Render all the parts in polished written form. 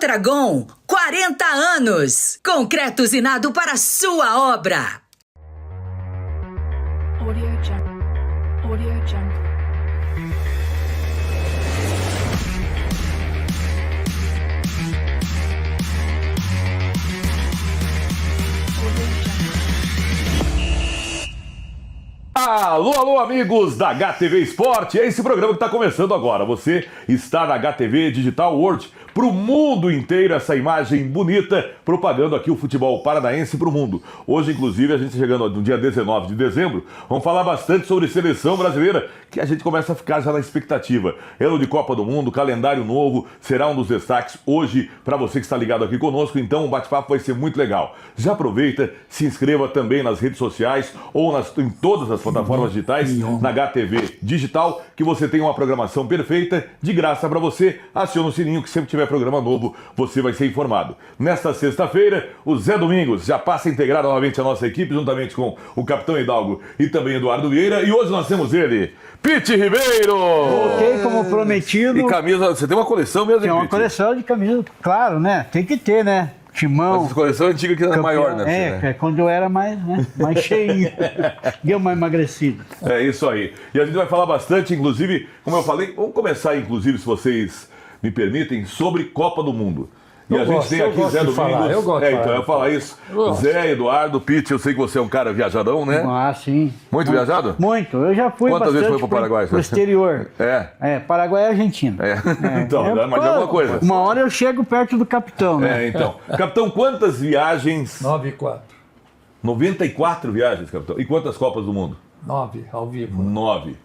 Mondragon, 40 anos. Concreto usinado para sua obra. Audio Jungle. Audio Jungle. Alô, amigos da HTV Esporte, é esse programa que está começando agora. Você está na HTV Digital World, para o mundo inteiro, essa imagem bonita, propagando aqui o futebol paranaense para o mundo. Hoje, inclusive, a gente chegando no dia 19 de dezembro, vamos falar bastante sobre seleção brasileira, que a gente começa a ficar já na expectativa. Ano de Copa do Mundo, calendário novo, será um dos destaques hoje para você que está ligado aqui conosco, então o bate-papo vai ser muito legal. Já aproveita, se inscreva também nas redes sociais ou em todas as plataformas digitais, na HTV Digital, que você tem uma programação perfeita, de graça para você. Aciona o sininho que sempre tiver programa novo, você vai ser informado. Nesta sexta-feira, o Zé Domingos já passa a integrar novamente a nossa equipe, juntamente com o Capitão Hidalgo e também Eduardo Vieira. E hoje nós temos ele, Pete Ribeiro! Voltei como prometido. E camisa, você tem uma coleção mesmo, Tem uma Pete? Coleção de camisas, claro, né? Tem que ter, né? Timão. Mas essa coleção antiga que era campeão, maior, né? É quando eu era mais cheinho. Deu mais emagrecido. É isso aí. E a gente vai falar bastante, inclusive, como eu falei, vamos começar, inclusive, se vocês me permitem, sobre Copa do Mundo. E a gente tem aqui Zé Domingos. Eu gosto de falar. Então eu ia falar isso. Zé, Eduardo, Pete, eu sei que você é um cara viajadão, né? Ah, sim. Muito viajado? Muito. Eu já fui Quantas vezes bastante foi pro Paraguai? pro exterior. Paraguai e Argentina. Então, mas de alguma coisa. Uma hora eu chego perto do capitão, né? Então. Capitão, quantas viagens? 9 e 4. 94 viagens, capitão. E quantas Copas do Mundo? 9, ao vivo. 9.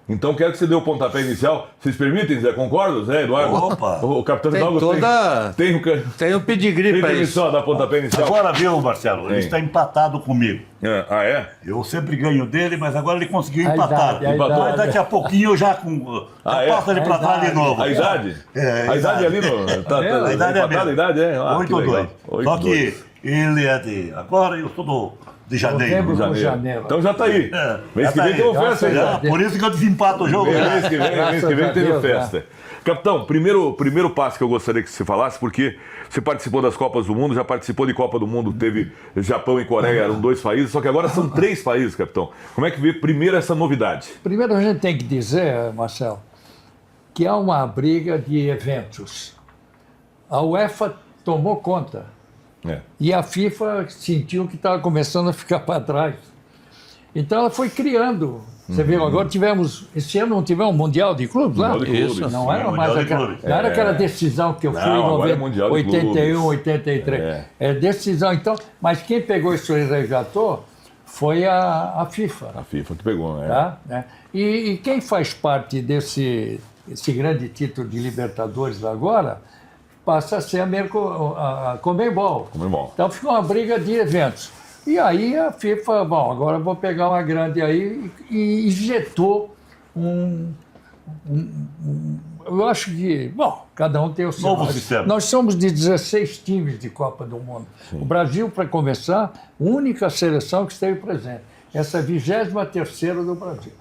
Então quero que você dê o pontapé inicial. Vocês permitem, Zé? Concorda, Zé, Eduardo? Opa! O capitão Tem Hidalgo toda... Tem um pedigree para isso. permissão da pontapé inicial. Agora viu, Marcelo, ele Sim. está empatado comigo. Ah, é? Eu sempre ganho dele, mas agora ele conseguiu A empatar. idade, a Empatou. Mas daqui a pouquinho eu já passo ele para trás de novo. A idade? A idade ali no... A idade é empatada, a idade é... Ah, 8-2. Só 8-2. que ele é de... Agora eu sou de janeiro. Novembro. Janeiro. Janela. Então já tá aí. Mês que vem tem uma festa aí. Já, por isso que eu desempato o jogo. Mês que vem a tem Deus, festa. Capitão, primeiro passo que eu gostaria que você falasse, porque você participou das Copas do Mundo, já participou de Copa do Mundo, teve Japão e Coreia, eram 2 países, só que agora são 3 países, capitão. Como é que vê primeiro essa novidade? Primeiro a gente tem que dizer, Marcelo, que há uma briga de eventos. A UEFA tomou conta e a FIFA sentiu que estava começando a ficar para trás. Então ela foi criando. Você viu, agora esse ano não tivemos um Mundial de Clubes lá? Mundial de Clubes. Isso, não era mais Mundial de aquela, Clubes. não era aquela decisão que eu fui em agora é Mundial de 81, Clubes. 83. É decisão, então. Mas quem pegou isso e resgatou foi a FIFA. A FIFA que pegou, né? Tá? E quem faz parte desse grande título de Libertadores agora passa a ser a Conmebol. Conmebol. Então fica uma briga de eventos. E aí a FIFA, bom, agora eu vou pegar uma grande aí e injetou eu acho que, bom, cada um tem o seu. Novo sistema. Nós somos de 16 times de Copa do Mundo. Sim. O Brasil, para começar, única seleção que esteve presente. Essa é a 23ª do Brasil.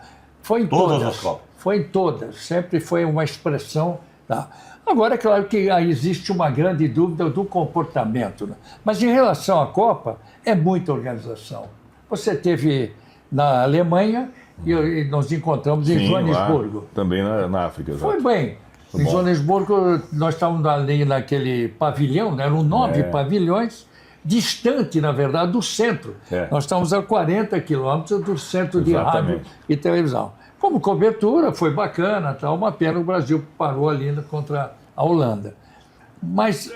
Foi em Todas as Copas. Foi em todas. Sempre foi uma expressão. Tá? Agora, é claro que aí existe uma grande dúvida do comportamento. Né? Mas em relação à Copa, é muita organização. Você teve na Alemanha e nos encontramos em Joanesburgo. Lá, também na África. Foi bem. Em Joanesburgo, nós estávamos ali naquele pavilhão, né? Eram 9 pavilhões, distante, na verdade, do centro. Nós estávamos a 40 quilômetros do centro de rádio e televisão. Como cobertura, foi bacana, tal, uma pena o Brasil parou ali contra a Holanda. Mas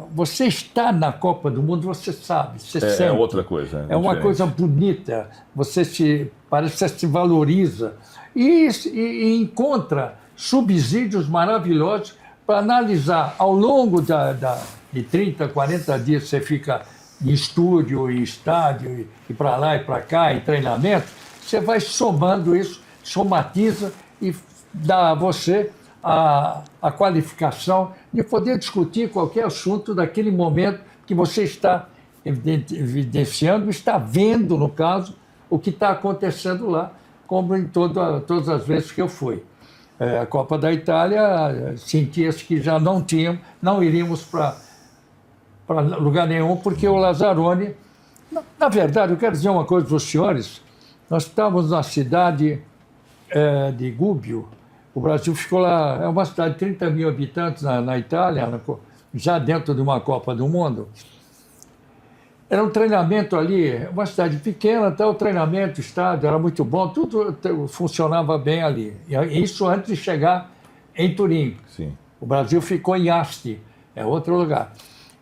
você está na Copa do Mundo, você sabe, você sente. É outra coisa. É uma coisa bonita, parece que você se valoriza e encontra subsídios maravilhosos para analisar ao longo de 30, 40 dias você fica em estúdio, em estádio, e para lá e para cá, em treinamento, você vai somando isso, somatiza e dá a você a qualificação de poder discutir qualquer assunto daquele momento que você está evidenciando, está vendo, no caso, o que está acontecendo lá, como em todas as vezes que eu fui. a Copa da Itália, sentia-se que já não iríamos para lugar nenhum, porque o Lazzaroni... Na verdade, eu quero dizer uma coisa para os senhores, nós estávamos na cidade de Gubbio, o Brasil ficou lá, é uma cidade de 30 mil habitantes na Itália, já dentro de uma Copa do Mundo. Era um treinamento ali, uma cidade pequena, até o treinamento, o estádio era muito bom, tudo funcionava bem ali. E isso antes de chegar em Turim. Sim. O Brasil ficou em Asti, é outro lugar.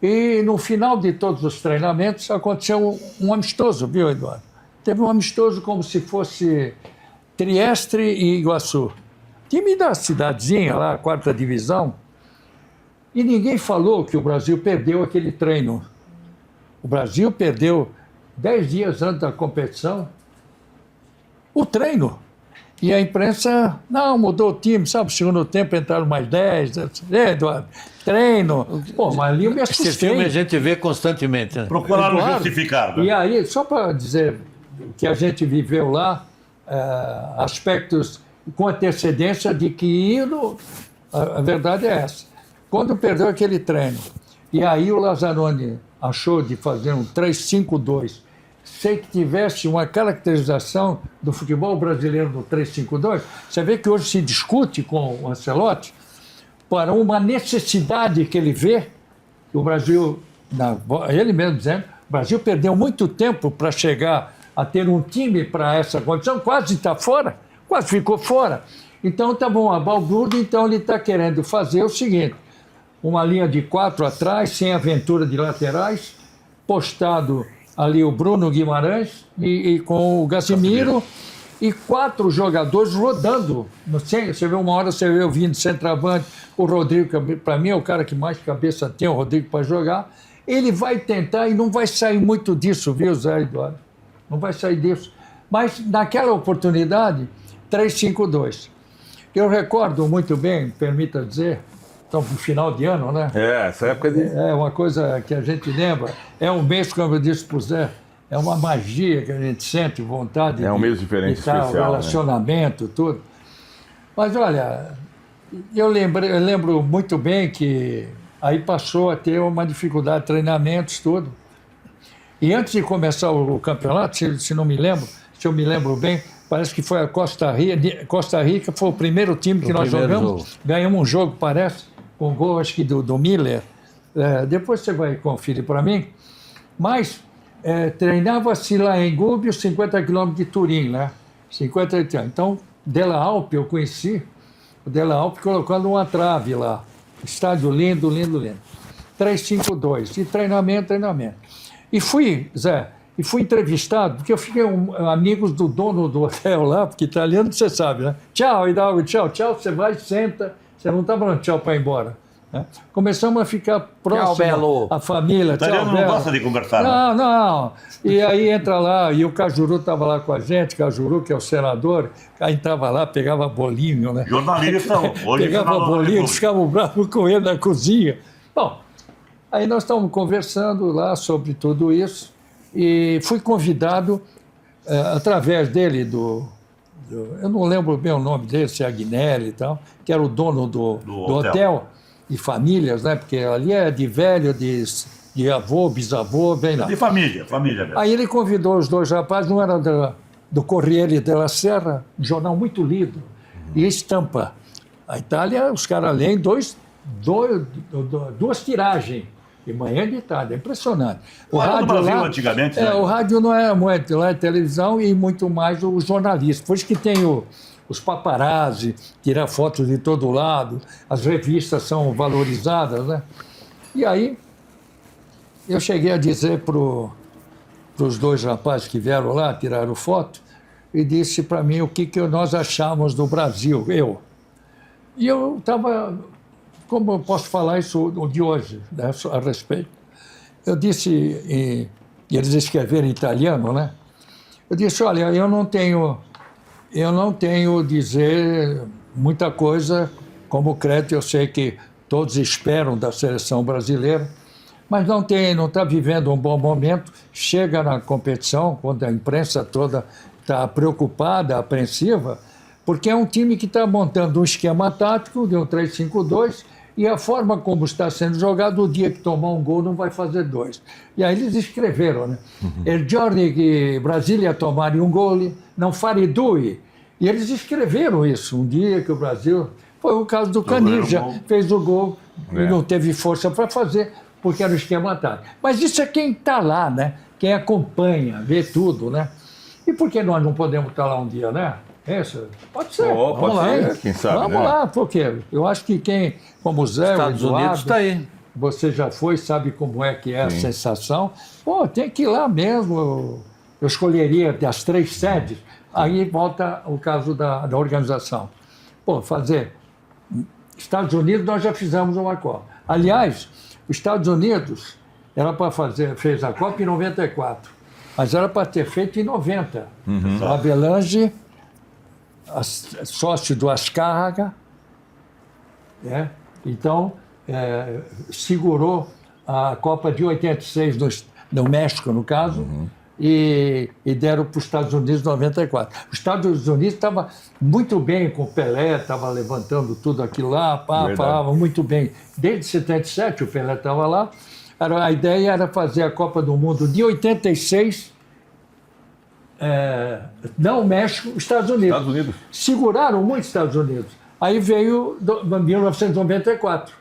E no final de todos os treinamentos aconteceu um amistoso, viu, Eduardo? Teve um amistoso como se fosse Trieste e Iguaçu. Time da cidadezinha lá, 4ª divisão. E ninguém falou que o Brasil perdeu aquele treino. O Brasil perdeu 10 dias antes da competição o treino. E a imprensa, não, mudou o time, sabe? Segundo tempo entraram mais 10. Eduardo, treino. Pô, mas ali eu me assustei. Esse filme a gente vê constantemente. Né? Procuraram Eduardo, justificar. Né? E aí, só para dizer que a gente viveu lá, aspectos com antecedência de que a verdade é essa. Quando perdeu aquele treino, e aí o Lazzaroni achou de fazer um 3-5-2, sem que tivesse uma caracterização do futebol brasileiro no 3-5-2, você vê que hoje se discute com o Ancelotti para uma necessidade que ele vê, que o Brasil, ele mesmo dizendo, o Brasil perdeu muito tempo para chegar a ter um time para essa condição, quase está fora, quase ficou fora. Então está bom, a balbúrdia, então ele está querendo fazer o seguinte, uma linha de 4 atrás, sem aventura de laterais, postado ali o Bruno Guimarães e com o Casemiro e 4 jogadores rodando. Você vê uma hora, você vê o vindo centroavante, o Rodrigo, para mim é o cara que mais cabeça tem, o Rodrigo para jogar. Ele vai tentar e não vai sair muito disso, viu, Zé Eduardo? Não vai sair disso. Mas naquela oportunidade, 3-5-2. Eu recordo muito bem, permita dizer, então, no final de ano, né? Essa época de... É uma coisa que a gente lembra. É um mês, como eu disse para o Zé, é uma magia que a gente sente, vontade um mês diferente, especial, relacionamento, né? Tudo. Mas, olha, eu lembro muito bem que aí passou a ter uma dificuldade de treinamentos, tudo. E antes de começar o campeonato, se eu me lembro bem, parece que foi a Costa Rica. Costa Rica foi o primeiro time que nós jogamos. Ganhamos um jogo, parece, com gol, acho que do Miller. Depois você vai conferir para mim. Mas treinava-se lá em Gubbio, 50 quilômetros de Turim, né? 50 quilômetros. Então, Della Alpi, eu conheci. O Della Alpi colocando uma trave lá. Estádio lindo, lindo, lindo. 3-5-2. E treinamento. E fui, Zé... E fui entrevistado, porque eu fiquei amigos do dono do hotel lá, porque italiano você sabe, né? Tchau, Hidalgo, tchau, você vai, senta, você não está falando tchau para ir embora. Né? Começamos a ficar próximo a família. O italiano não gosta de conversar. Não. E aí entra lá, e o Cajuru estava lá com a gente, Cajuru, que é o senador, aí entrava lá, pegava bolinho, né? Jornalista, hoje pegava bolinho, ficava bravo com ele na cozinha. Bom, aí nós estávamos conversando lá sobre tudo isso, e fui convidado, através dele, eu não lembro bem o nome dele, se é Agnelli e tal, que era o dono do hotel e famílias, né? Porque ali é de velho, de avô, bisavô, bem lá. De família mesmo. Aí ele convidou os 2 rapazes, um era do Corriere della Sera, um jornal muito lido, e Estampa. A Itália, os caras leem 2 tiragens. De manhã e de tarde, é impressionante. O rádio no Brasil, lá, antigamente, né? O rádio não é muito, lá é televisão e muito mais os jornalistas. Por isso que tem os paparazzi, tirar fotos de todo lado, as revistas são valorizadas, né? E aí, eu cheguei a dizer para os 2 rapazes que vieram lá, tiraram foto, e disse para mim o que nós achávamos do Brasil, eu. E eu estava... Como eu posso falar isso de hoje, né, a respeito? Eu disse, e eles escreveram em italiano, né? Eu disse, olha, eu não tenho dizer muita coisa como crédito, eu sei que todos esperam da seleção brasileira, mas não está vivendo um bom momento, chega na competição, quando a imprensa toda está preocupada, apreensiva, Porque é um time que está montando um esquema tático de um 3-5-2 e a forma como está sendo jogado, o dia que tomar um gol não vai fazer 2. E aí eles escreveram, né? Il giorno che Brasília tomare um gol, não fare due. E eles escreveram isso, um dia que o Brasil... Foi o caso do Canija, fez o gol e não teve força para fazer, porque era o esquema tático. Mas isso é quem está lá, né? Quem acompanha, vê tudo, né? E por que nós não podemos estar lá um dia, né? Isso, pode ser. Pode Vamos lá, ser, hein? quem sabe, Vamos né? lá, porque eu acho que quem, como o Zé, Estados o Eduardo, Unidos está aí. você já foi, sabe como é que é a sensação. Pô, tem que ir lá mesmo. Eu escolheria das 3 sedes. Aí volta o caso da organização. Pô, fazer... Estados Unidos, nós já fizemos uma Copa. Aliás, os Estados Unidos era para fazer, fez a Copa em 94, mas era para ter feito em 90. O Avelange, sócio do Azcárraga, né? Então, segurou a Copa de 86 no México, no caso, e deram para os Estados Unidos em 94. Os Estados Unidos estava muito bem com o Pelé, estava levantando tudo aquilo lá, falava muito bem. Desde 77 o Pelé estava lá. A ideia era fazer a Copa do Mundo de 86, não o México, os Estados Unidos. Estados Unidos. Seguraram muito os Estados Unidos. Aí veio 1994.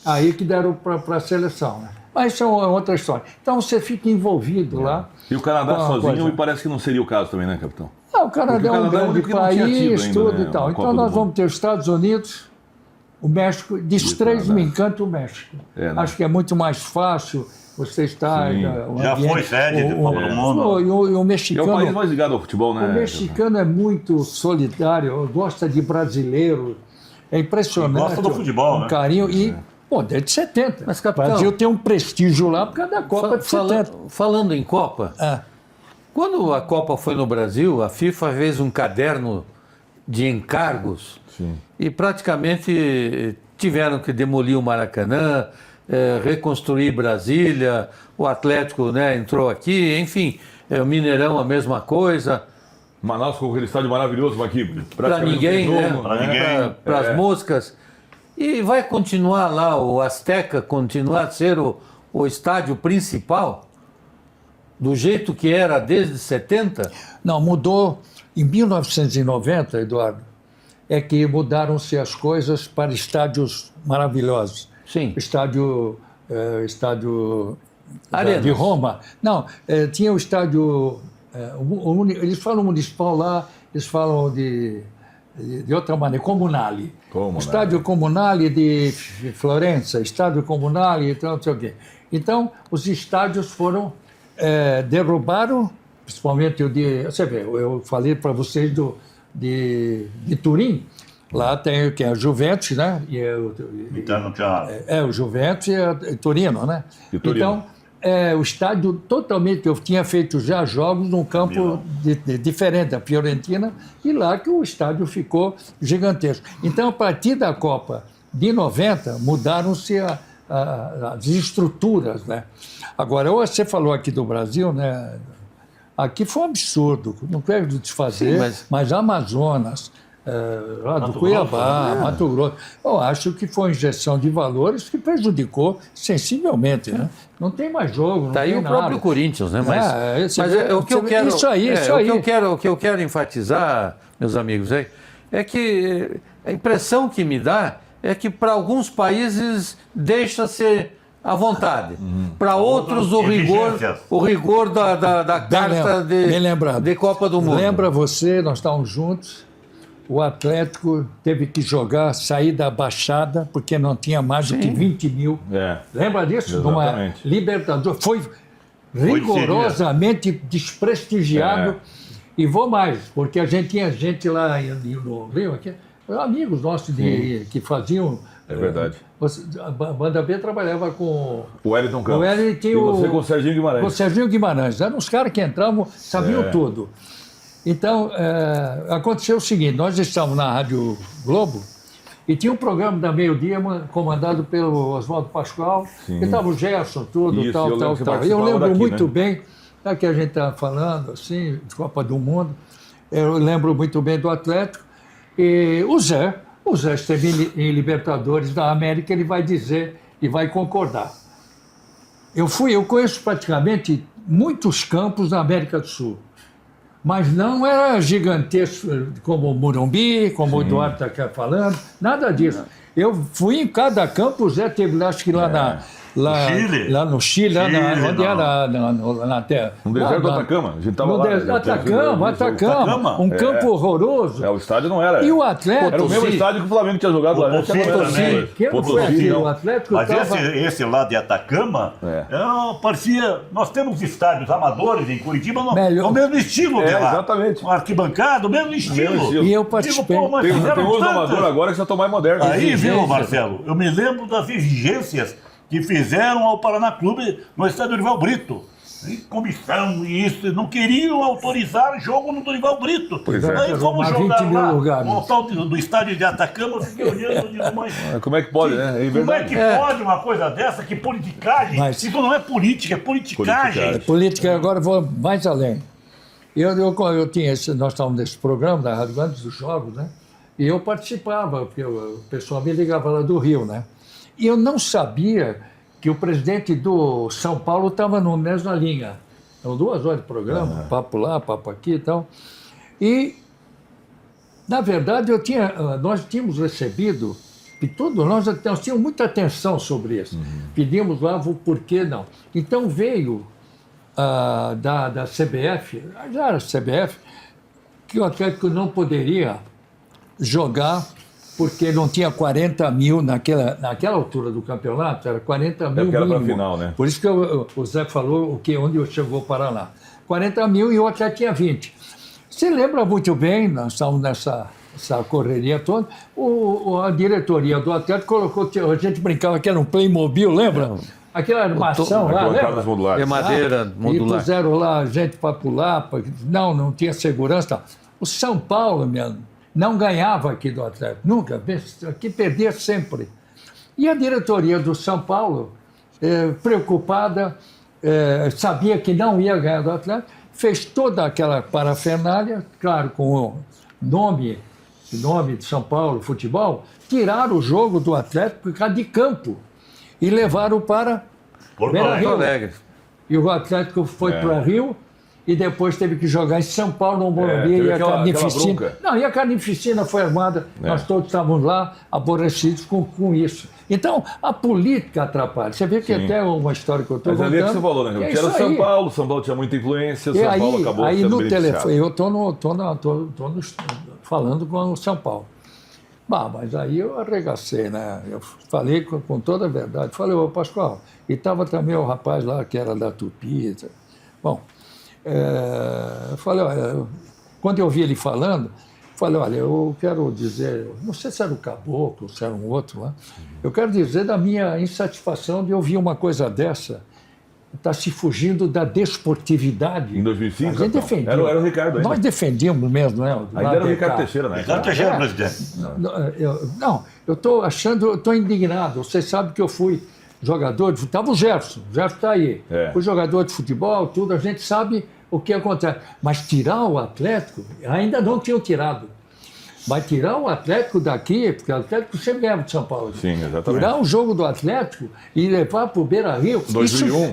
Aí que deram para a seleção, né? Mas isso é outra história. Então você fica envolvido lá. E o Canadá com a sozinho coisa. me parece que não seria o caso também, né, capitão? O Canadá é um Canadá é o grande único que não tinha tido país, ainda, tudo né, e tal. uma Então Copa do nós Mundo. vamos ter os Estados Unidos, o México. Dos três Canadá. me encanta o México. Né? Acho que é muito mais fácil você estar... Já foi sede de Copa do Mundo. E o É o mexicano... país mais ligado ao futebol, né? O mexicano é muito solidário, gosta de brasileiro. É impressionante. E gosta do futebol, um né? carinho. E, pô, desde 70. Mas, o capitão, Brasil tem um prestígio lá por causa da Copa de 70. Falando em Copa, quando a Copa foi no Brasil, a FIFA fez um caderno de encargos e praticamente tiveram que demolir o Maracanã, reconstruir Brasília, o Atlético, né, entrou aqui, enfim, o Mineirão a mesma coisa. Manaus com aquele estádio maravilhoso aqui. Para ninguém, né? Pra ninguém. Para as moscas. E vai continuar lá, o Azteca continuar a ser o estádio principal, do jeito que era desde 70? Não, mudou. Em 1990, Eduardo, é que mudaram-se as coisas para estádios maravilhosos. Sim. Estádio Arenas. de Roma. Não, tinha o estádio... eles falam municipal lá, eles falam de outra maneira, Comunale. Comunale. Estádio Comunale de Florença, Estádio Comunale, então, não sei o quê. Então, os estádios foram, derrubaram, principalmente o de... Você vê, eu falei para vocês de Turim, lá tem que é a Juventus, né? E Então, o Juventus e Torino, né? E Torino. Então, o estádio totalmente... Eu tinha feito já jogos num campo diferente da Fiorentina, e lá que o estádio ficou gigantesco. Então, a partir da Copa de 90, mudaram-se as estruturas, né? Agora, você falou aqui do Brasil, né? Aqui foi um absurdo, não quero desfazer, Sim, mas Amazonas... lá do Cuiabá, Mato Grosso. Eu acho que foi uma injeção de valores que prejudicou sensivelmente, né? Não tem mais jogo, não Tá aí tem o nada. próprio Corinthians, né? Mas o que eu quero, Isso aí. o que eu quero enfatizar, meus amigos, é que a impressão que me dá é que para alguns países deixa-se à vontade. Para outros o rigor da carta de Copa do Mundo. Lembra você, nós estávamos juntos, o Atlético teve que jogar, sair da Baixada, porque não tinha mais do que 20 mil. Lembra disso? Numa Libertadores. Foi rigorosamente desprestigiado. E vou mais, porque a gente tinha gente lá no Rio, aqui, amigos nossos que faziam... É verdade. A Banda B trabalhava com... O Wellington Campos. O Wellington e você com o Serginho Guimarães. Com o Serginho Guimarães. Eram os caras que entravam, sabiam tudo. Então, aconteceu o seguinte, nós estávamos na Rádio Globo e tinha um programa da meio-dia comandado pelo Oswaldo Pascoal, e estava o Gerson, tudo, Isso, tal. Eu lembro muito bem, já que a gente está falando, assim, de Copa do Mundo, eu lembro muito bem do Atlético, E o Zé esteve em Libertadores da América, ele vai dizer e vai concordar. Eu conheço praticamente muitos campos da América do Sul, mas não era gigantesco como o Morumbi, como o Eduardo está falando, nada disso. Eu fui em cada campo, o Zé teve lá, acho que lá Chile. lá no Chile, onde era na terra. No deserto do Atacama. A gente tava No lá. Atacama, um campo horroroso. O estádio não era. E o Atlético... Era o mesmo estádio que o Flamengo tinha jogado lá. Potosí também. Que não foi aqui, o Atlético Mas estava... esse lá de Atacama, parecia... Nós temos estádios amadores em Curitiba, Melhor. o mesmo estilo de lá. Exatamente. Uma arquibancada, o mesmo estilo. E eu participei. Digo, pô, mas Tem fizeram outro tantas. amador agora que já estão mais modernos. Aí, viu, Exigência. Marcelo, eu me lembro das exigências que fizeram ao Paraná Clube no estádio Dorival Brito. E comissão e isso, não queriam autorizar jogo no Dorival Brito. Pois é. Aí fomos Arrumar 20 jogar mil lá, lugares. no tal do estádio de Atacama, eu fiquei olhando e digo, mas... Como é que pode, né? É Como é verdade. que pode uma coisa dessa? Que politicagem? Mas- Isso não é política, é politicagem. Política, agora vou mais além. Eu tinha nós estávamos nesse programa da Rádio antes dos jogos, né? E eu participava, porque o pessoal me ligava lá do Rio, né? E eu não sabia que o presidente do São Paulo estava na mesma linha. São 2 horas de programa, papo lá, papo aqui e tal. E, na verdade, nós tínhamos recebido, e nós tínhamos muita atenção sobre isso. Pedimos lá o porquê não. Então veio da CBF, já era CBF, que o Atlético não poderia jogar porque não tinha 40 mil naquela altura do campeonato, era 40 mil porque era pra mínimo. final, né? Por isso que o Zé falou onde eu chegou para lá. 40 mil e o Atlético tinha 20. Você lembra muito bem, nós estávamos nessa correria toda, a diretoria do Atlético colocou, a gente brincava que era um Playmobil, lembra? Aquela armação lá, lembra? modulares. É madeira E modular. puseram lá gente para pular, não tinha segurança. Tal. O São Paulo, mesmo, não ganhava aqui do Atlético, nunca, aqui perdia sempre. E a diretoria do São Paulo, preocupada, sabia que não ia ganhar do Atlético, fez toda aquela parafernália, claro, com o nome de São Paulo, futebol, tiraram o jogo do Atlético por causa de campo e levaram para Porto Beira-Rio. Alegre. E o Atlético foi para Rio e depois teve que jogar em São Paulo, no Morumbi, teve e a aquela Carnificina. bronca. Não, e a Carnificina foi armada, nós todos estávamos lá aborrecidos com isso. Então, a política atrapalha. Você vê que até uma história que eu estou Mas contando... ali é que você falou, né? é Que era o isso São aí. Paulo tinha muita influência, E São Paulo acabou aí sendo no beneficiado. telefone, eu estou falando com o São Paulo. Mas aí eu arregacei, né? Eu falei com toda a verdade. Falei, ô Pascoal, e estava também o rapaz lá que era da Tupi. Bom, eu falei, olha, quando eu vi ele falando, falei, olha, eu quero dizer, não sei se era o Caboclo, se era um outro lá, eu quero dizer da minha insatisfação de ouvir uma coisa dessa, está se fugindo da desportividade. Em 2005, a gente então? defendia. Era o Ricardo ainda. Nós defendíamos mesmo, né? Ainda era o Ricardo Teixeira, né? Ricardo Teixeira, presidente. Eu estou indignado. Você sabe que eu fui jogador de futebol. Estava o Gerson está aí. Fui jogador de futebol, tudo, a gente sabe o que acontece. Mas tirar o Atlético, ainda não tinham tirado. Mas tirar o Atlético daqui, porque o Atlético sempre ganhava de São Paulo. Sim, exatamente. Tirar o jogo do Atlético e levar para o Beira-Rio. 2001.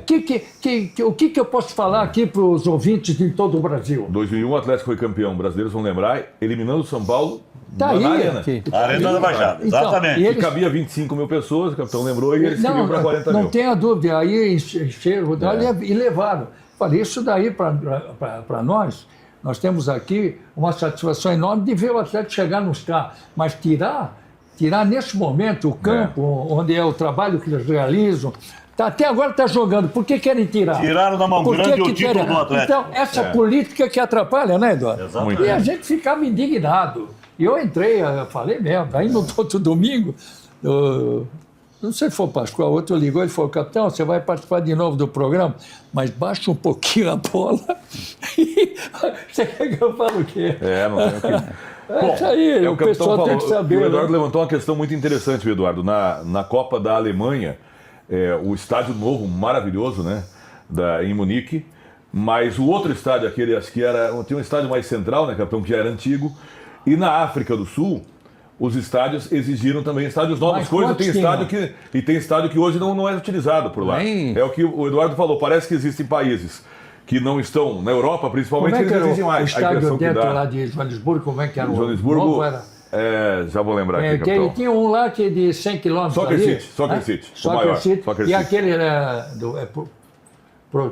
O que eu posso falar aqui para os ouvintes de todo o Brasil? 2001 o Atlético foi campeão, brasileiros vão lembrar, eliminando o São Paulo Tá na aí. Arena. Aqui. A Arena da Baixada, Então, exatamente. e E eles- cabia 25 mil pessoas, o capitão lembrou, e eles queriam para 40 mil. Não tenha dúvida, aí encheram o e levaram. Falei, isso daí para nós temos aqui uma satisfação enorme de ver o Atlético chegar nos carros, mas tirar nesse momento o campo, onde é o trabalho que eles realizam, até agora está jogando, por que querem tirar? Tiraram da mão Por que grande o que título querem? do Atlético. Então, essa política que atrapalha, né, Eduardo? Exatamente. E a gente ficava indignado. E eu entrei, eu falei mesmo, aí no outro domingo, não sei se foi o Pascoal, outro ligou, ele falou, capitão, você vai participar de novo do programa, mas baixa um pouquinho a bola. Você quer que eu fale o quê? Não tem o que... É isso aí, o pessoal tem que saber. O Eduardo né? levantou uma questão muito interessante, Eduardo. Na Copa da Alemanha, o estádio novo, maravilhoso, né? Em Munique, mas o outro estádio, aquele, acho que tinha um estádio mais central, né, capitão, que já era antigo, E na África do Sul, os estádios exigiram também estádios novos. Mas Coisa quantos tem estádio tinham? tem estádio que hoje não é utilizado por lá. Bem- É o que o Eduardo falou. Parece que existem países que não estão, na Europa Como principalmente, é que eles era exigem o mais. A estádio impressão que dentro dá. lá de Joanesburgo? Como é que era o Joanesburgo, novo? Era? já vou lembrar aqui, capitão. Tinha um lá que de 100 quilômetros Soccer ali. City, Soccer né? City, o Soccer maior, City. Soccer E City. aquele era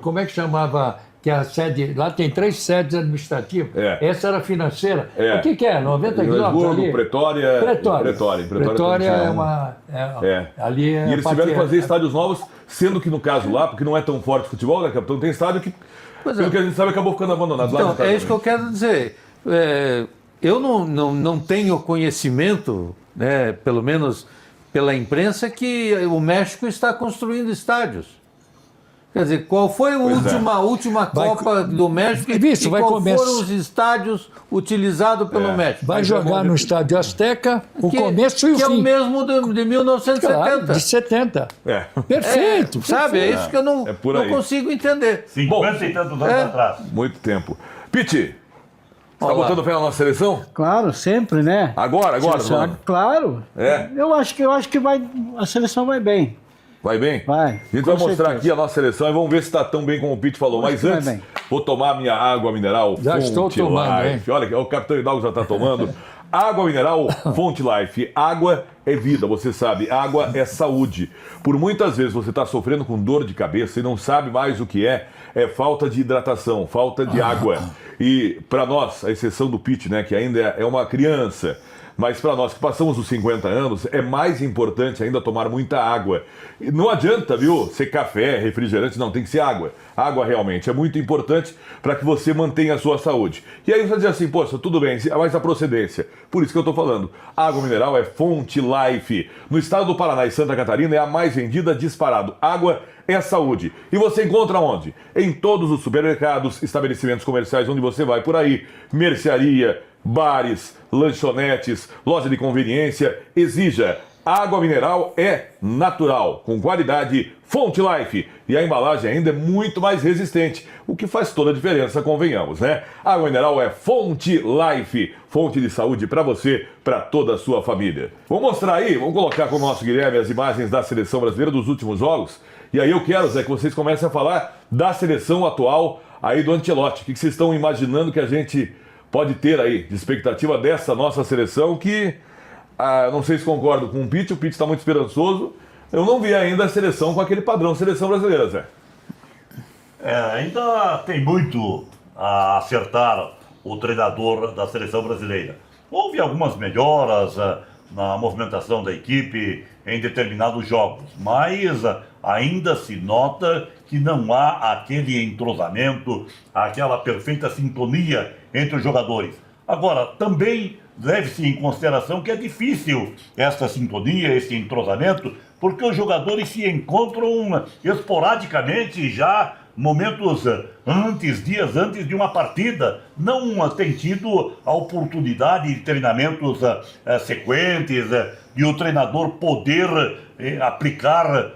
como é que chamava? Que a sede, lá tem 3 sedes administrativas. É. Essa era financeira. É. O que é? 90 quilômetros Joanesburgo, ali? Pretória. Pretória é tem uma... Ali é E eles tiveram que fazer estádios novos, sendo que no caso lá, porque não é tão forte futebol, né, capitão? Tem estádio que, Pois é. pelo que a gente sabe, acabou ficando abandonado. lá nos Então, Estados é isso que eu Unidos. quero dizer. Eu não tenho conhecimento, né, pelo menos pela imprensa, que o México está construindo estádios. Quer dizer, qual foi a última Copa do México Isso, vai qual começar- foram os estádios utilizados pelo México? Vai jogar no Estádio Azteca o começo e o que fim. é o mesmo de 1970. Claro, de 70. É. Perfeito. Sabe, é isso que eu não, É por não aí. consigo entender. 50 e tantos anos atrás. Muito tempo. Piti, está Olá. botando fé na nossa seleção? Claro, sempre, né? Agora, Seleção, mano. claro. É? Eu acho que a seleção vai bem. Vai bem? Vai, A gente com vai mostrar certeza. aqui a nossa seleção e vamos ver se está tão bem como o Pete falou. Acho Mas que vai antes, bem. vou tomar minha água mineral Já estou Fonte tomando, Life. Olha, o Capitão Hidalgo já está tomando. Água mineral Fonte Life. Água é vida, você sabe. Água é saúde. Por muitas vezes você está sofrendo com dor de cabeça e não sabe mais o que é falta de hidratação, falta de água. E para nós, a exceção do Pete, né, que ainda é uma criança, mas para nós que passamos os 50 anos, é mais importante ainda tomar muita água. E não adianta, viu, ser café, refrigerante, não, tem que ser água. Água realmente é muito importante para que você mantenha a sua saúde. E aí você diz assim, poxa, tudo bem, mas a procedência? Por isso que eu estou falando. Água mineral é Fonte Life. No estado do Paraná e Santa Catarina é a mais vendida disparado. Água é saúde. E você encontra onde? Em todos os supermercados, estabelecimentos comerciais onde você vai por aí, mercearia, bares, lanchonetes, loja de conveniência. Exija. Água mineral é natural, com qualidade Fonte Life. E a embalagem ainda é muito mais resistente, o que faz toda a diferença, convenhamos, né? Água mineral é Fonte Life, fonte de saúde para você, para toda a sua família. Vamos mostrar aí, vamos colocar com o nosso Guilherme as imagens da seleção brasileira dos últimos jogos. E aí eu quero, Zé, que vocês comecem a falar da seleção atual aí do Ancelotti. O que vocês estão imaginando que a gente pode ter aí de expectativa dessa nossa seleção que... não sei se concordo com o Pete está muito esperançoso. Eu não vi ainda a seleção com aquele padrão de seleção brasileira, Zé. Ainda tem muito a acertar o treinador da seleção brasileira. Houve algumas melhoras na movimentação da equipe em determinados jogos, mas ainda se nota que não há aquele entrosamento, aquela perfeita sintonia entre os jogadores. Agora, também leve-se em consideração que é difícil essa sintonia, esse entrosamento, porque os jogadores se encontram esporadicamente já momentos dias antes de uma partida, não tem tido a oportunidade de treinamentos sequentes, de o treinador poder aplicar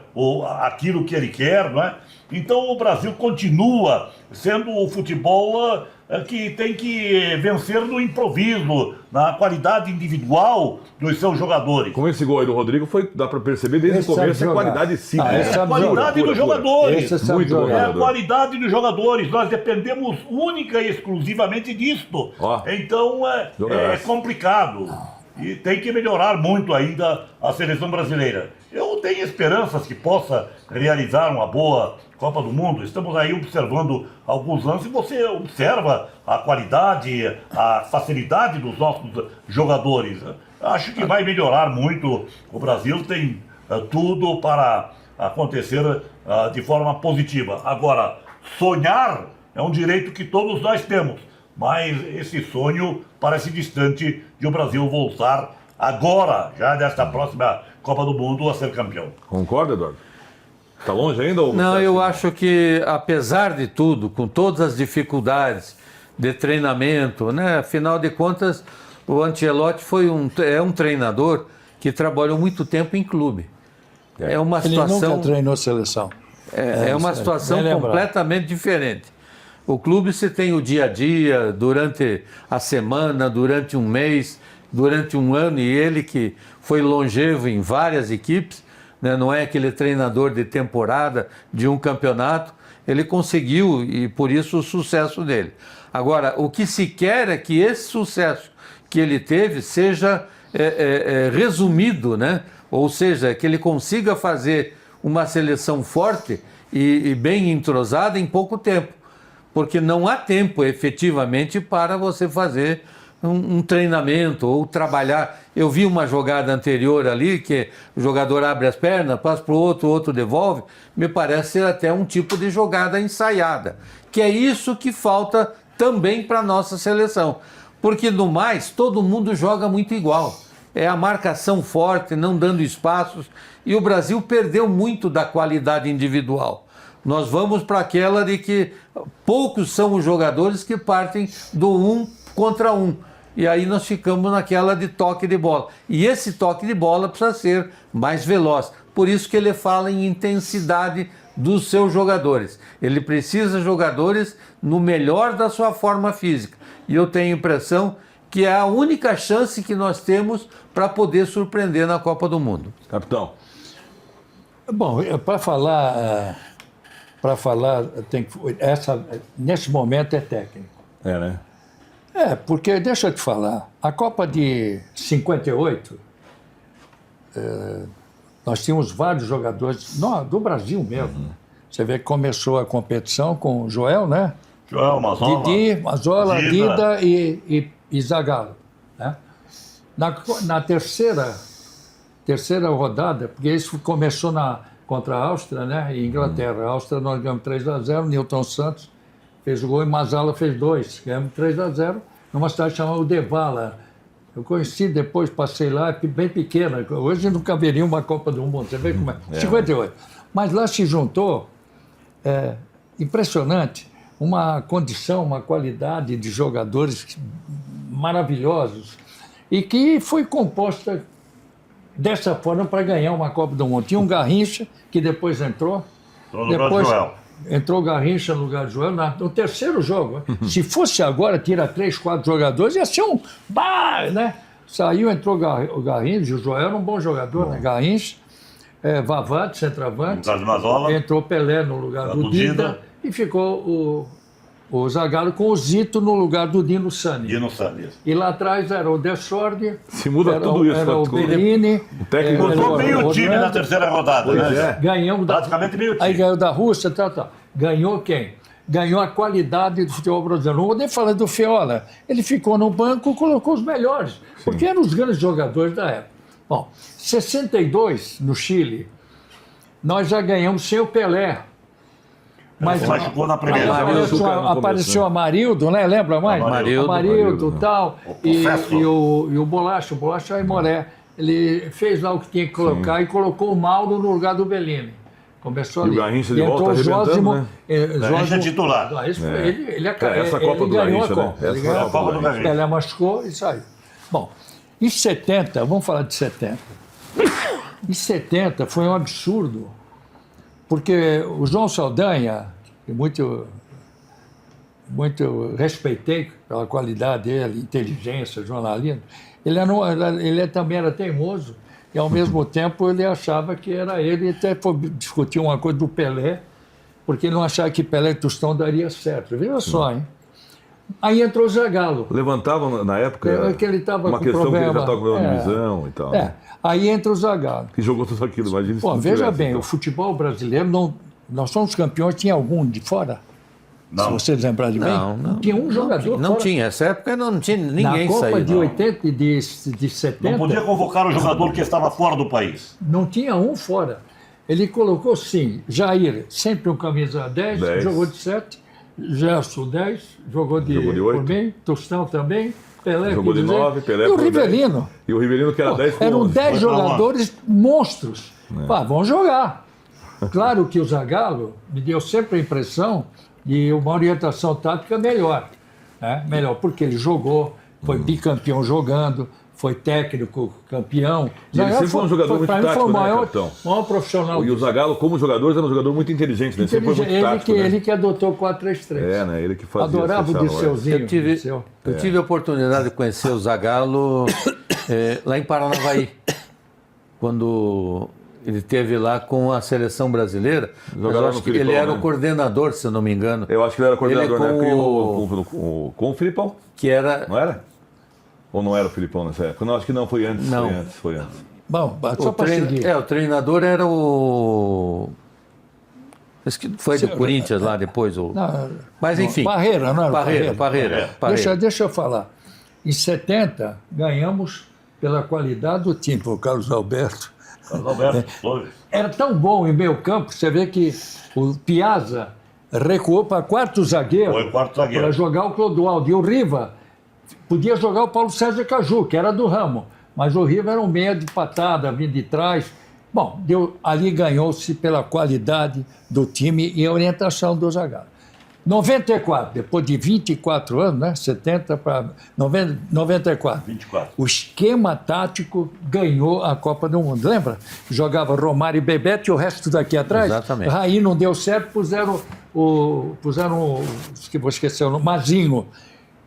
aquilo que ele quer, não é? Então o Brasil continua sendo o futebol que tem que vencer no improviso, na qualidade individual dos seus jogadores. Com esse gol aí do Rodrigo, dá para perceber desde Esse o começo sabe a jogar. qualidade sim. Ah, né? esse É a sabe qualidade jogar. dos jogadores. Esse sabe Muito jogar. bom É a jogador. qualidade dos jogadores. Nós dependemos única e exclusivamente disto. Ó. Então é Jogadoraço. complicado. E tem que melhorar muito ainda a seleção brasileira. Eu tenho esperanças que possa realizar uma boa Copa do Mundo. Estamos aí observando alguns lances e você observa a qualidade, a facilidade dos nossos jogadores. Acho que vai melhorar muito. O Brasil tem tudo para acontecer de forma positiva. Agora, sonhar é um direito que todos nós temos. Mas esse sonho parece distante de o Brasil voltar agora, já desta próxima Copa do Mundo, a ser campeão. Concorda, Eduardo? Está longe ainda? Ou Não, você eu acha? acho que, apesar de tudo, com todas as dificuldades de treinamento, né? Afinal de contas, o Ancelotti é um treinador que trabalhou muito tempo em clube. É uma Ele situação, nunca treinou seleção. é uma situação bem lembrado. completamente diferente. O clube você tem o dia a dia, durante a semana, durante um mês, durante um ano, e ele que foi longevo em várias equipes, né? Não é aquele treinador de temporada de um campeonato, ele conseguiu e por isso o sucesso dele. Agora, o que se quer é que esse sucesso que ele teve seja resumido, né? Ou seja, que ele consiga fazer uma seleção forte e bem entrosada em pouco tempo, porque não há tempo efetivamente para você fazer um treinamento ou trabalhar. Eu vi uma jogada anterior ali, que o jogador abre as pernas, passa para o outro devolve, me parece ser até um tipo de jogada ensaiada, que é isso que falta também para a nossa seleção, porque no mais todo mundo joga muito igual, é a marcação forte, não dando espaços, e o Brasil perdeu muito da qualidade individual. Nós vamos para aquela de que poucos são os jogadores que partem do 1 contra 1. E aí nós ficamos naquela de toque de bola. E esse toque de bola precisa ser mais veloz. Por isso que ele fala em intensidade dos seus jogadores. Ele precisa de jogadores no melhor da sua forma física. E eu tenho a impressão que é a única chance que nós temos para poder surpreender na Copa do Mundo. Capitão. Bom, para falar, nesse momento é técnico. É, né? Porque, deixa eu te falar, a Copa de 58, nós tínhamos vários jogadores do Brasil mesmo. Você vê que começou a competição com o Joel, né? Joel, Mazola. Didi, Mazola, Dida e Zagallo. Né? Na terceira rodada, porque isso começou contra a Áustria, né? E Inglaterra. A Áustria nós ganhamos 3-0, Nilton Santos fez o gol e Mazala fez 2. Ganhamos 3-0 numa cidade chamada Udevala. Eu conheci depois, passei lá, bem pequena. Hoje não caberia uma Copa do Mundo. Você vê como é? 58. Mas lá se juntou, impressionante, uma condição, uma qualidade de jogadores maravilhosos e que foi composta dessa forma para ganhar uma Copa do Mundo. Tinha um Garrincha, que depois entrou. Depois entrou Garrincha no lugar de Joel no terceiro jogo. Se fosse agora, tira 3, 4 jogadores, ia ser um bar, né? Saiu, entrou o Garrincha, o Joel era um bom jogador, né? Garrincha, Vavá, centroavante. Entrou Pelé no lugar do Dida e ficou o Zagallo com o Zito no lugar do Dino Sani. E lá atrás era o Dessordi. Se muda tudo isso. Era o Bellini. O técnico mudou meio time na terceira rodada, né? Ganhamos praticamente meio time. Aí ganhou da Rússia, tal. Ganhou quem? Ganhou a qualidade do futebol brasileiro. Não vou nem falar do Feola. Ele ficou no banco e colocou os melhores. Porque eram os grandes jogadores da época. Bom, 62, no Chile, nós já ganhamos sem o Pelé. Mas machucou na primeira. Apareceu Amarildo, né? Lembra mais? Amarildo e tal. E o Bolacha, Aimoré. Ele fez lá o que tinha que colocar e colocou o Mauro no lugar do Bellini. Começou ali. E o Garrincha de volta volta Zósimo, né? Garrincha titular. Essa Copa do Garrincha, né? Ele ganhou a Copa do Garrincha. Pelé machucou e saiu. Bom, em 70, vamos falar de 70. Em 70 foi um absurdo. Porque o João Saldanha, que muito respeitei pela qualidade dele, inteligência, jornalismo, ele também era teimoso e, ao mesmo tempo, ele achava que era ele, até discutiu uma coisa do Pelé, porque ele não achava que Pelé e Tostão daria certo. Veja só, hein? Aí entrou o Zagallo. Levantavam na época que ele tava uma com questão problema. que ele já estava com problema de visão e tal. Aí entra o Zagallo. Que jogou tudo aquilo, imagina. Bom, veja bem, o futebol brasileiro, nós somos campeões, tinha algum de fora? Não. Se vocês lembrarem bem? Não. Tinha um jogador Não fora. tinha, essa época não tinha ninguém Na Copa saído. de 80 e de 70... Não podia convocar o jogador que estava fora do país. Não tinha um fora. Ele colocou, sim, Jair, sempre um camisa 10. Jogou de 7. Gerson 10, jogou de 8. Por meio. Tostão também. Pelé jogou de 9, Pelé e o Rivelino. 10. E o Rivelino que era 10 com Eram 11. 10 jogadores monstros. Vão jogar. Claro que o Zagallo me deu sempre a impressão de uma orientação tática melhor. Melhor, porque ele jogou, foi bicampeão jogando, foi técnico, campeão. E ele sempre foi um jogador muito pra mim, tático, foi o né, maior, capitão? maior profissional. E o Zagallo, como jogador, era um jogador muito inteligente, né? Sempre foi muito tático, né? Ele que adotou o 4-3-3. É, né? Ele que fazia. Adorava o essa Dirceuzinho. Eu tive a oportunidade de conhecer o Zagallo lá em Paranavaí, quando ele esteve lá com a seleção brasileira. Mas eu acho que ele era o coordenador, se eu não me engano. Eu acho que ele era coordenador, Ele né? com Com o Filipão. Que era... Não era? Ou não era o Filipão nessa época? Não, acho que não, foi antes. Não. Foi antes. Bom, só para seguir. O treinador era o... Esse que foi do Corinthians lá depois. Mas enfim. Parreira, não era Parreira. Deixa eu falar. Em 70, ganhamos pela qualidade do time, o Carlos Alberto. Carlos Alberto Flores. Era tão bom em meio campo, você vê que o Piazza recuou para quarto zagueiro. Foi quarto zagueiro. Para jogar o Clodoaldo. E o Riva podia jogar o Paulo César Caju, que era do ramo. Mas o Riva era um meia de patada, vindo de trás. Bom, ali ganhou-se pela qualidade do time e a orientação do Zagallo. 94, depois de 24 anos, né? 70 para 94. 24. O esquema tático ganhou a Copa do Mundo. Lembra? Jogava Romário e Bebeto e o resto daqui atrás. Exatamente. Raí não deu certo, puseram que vou esquecer o nome, Mazinho.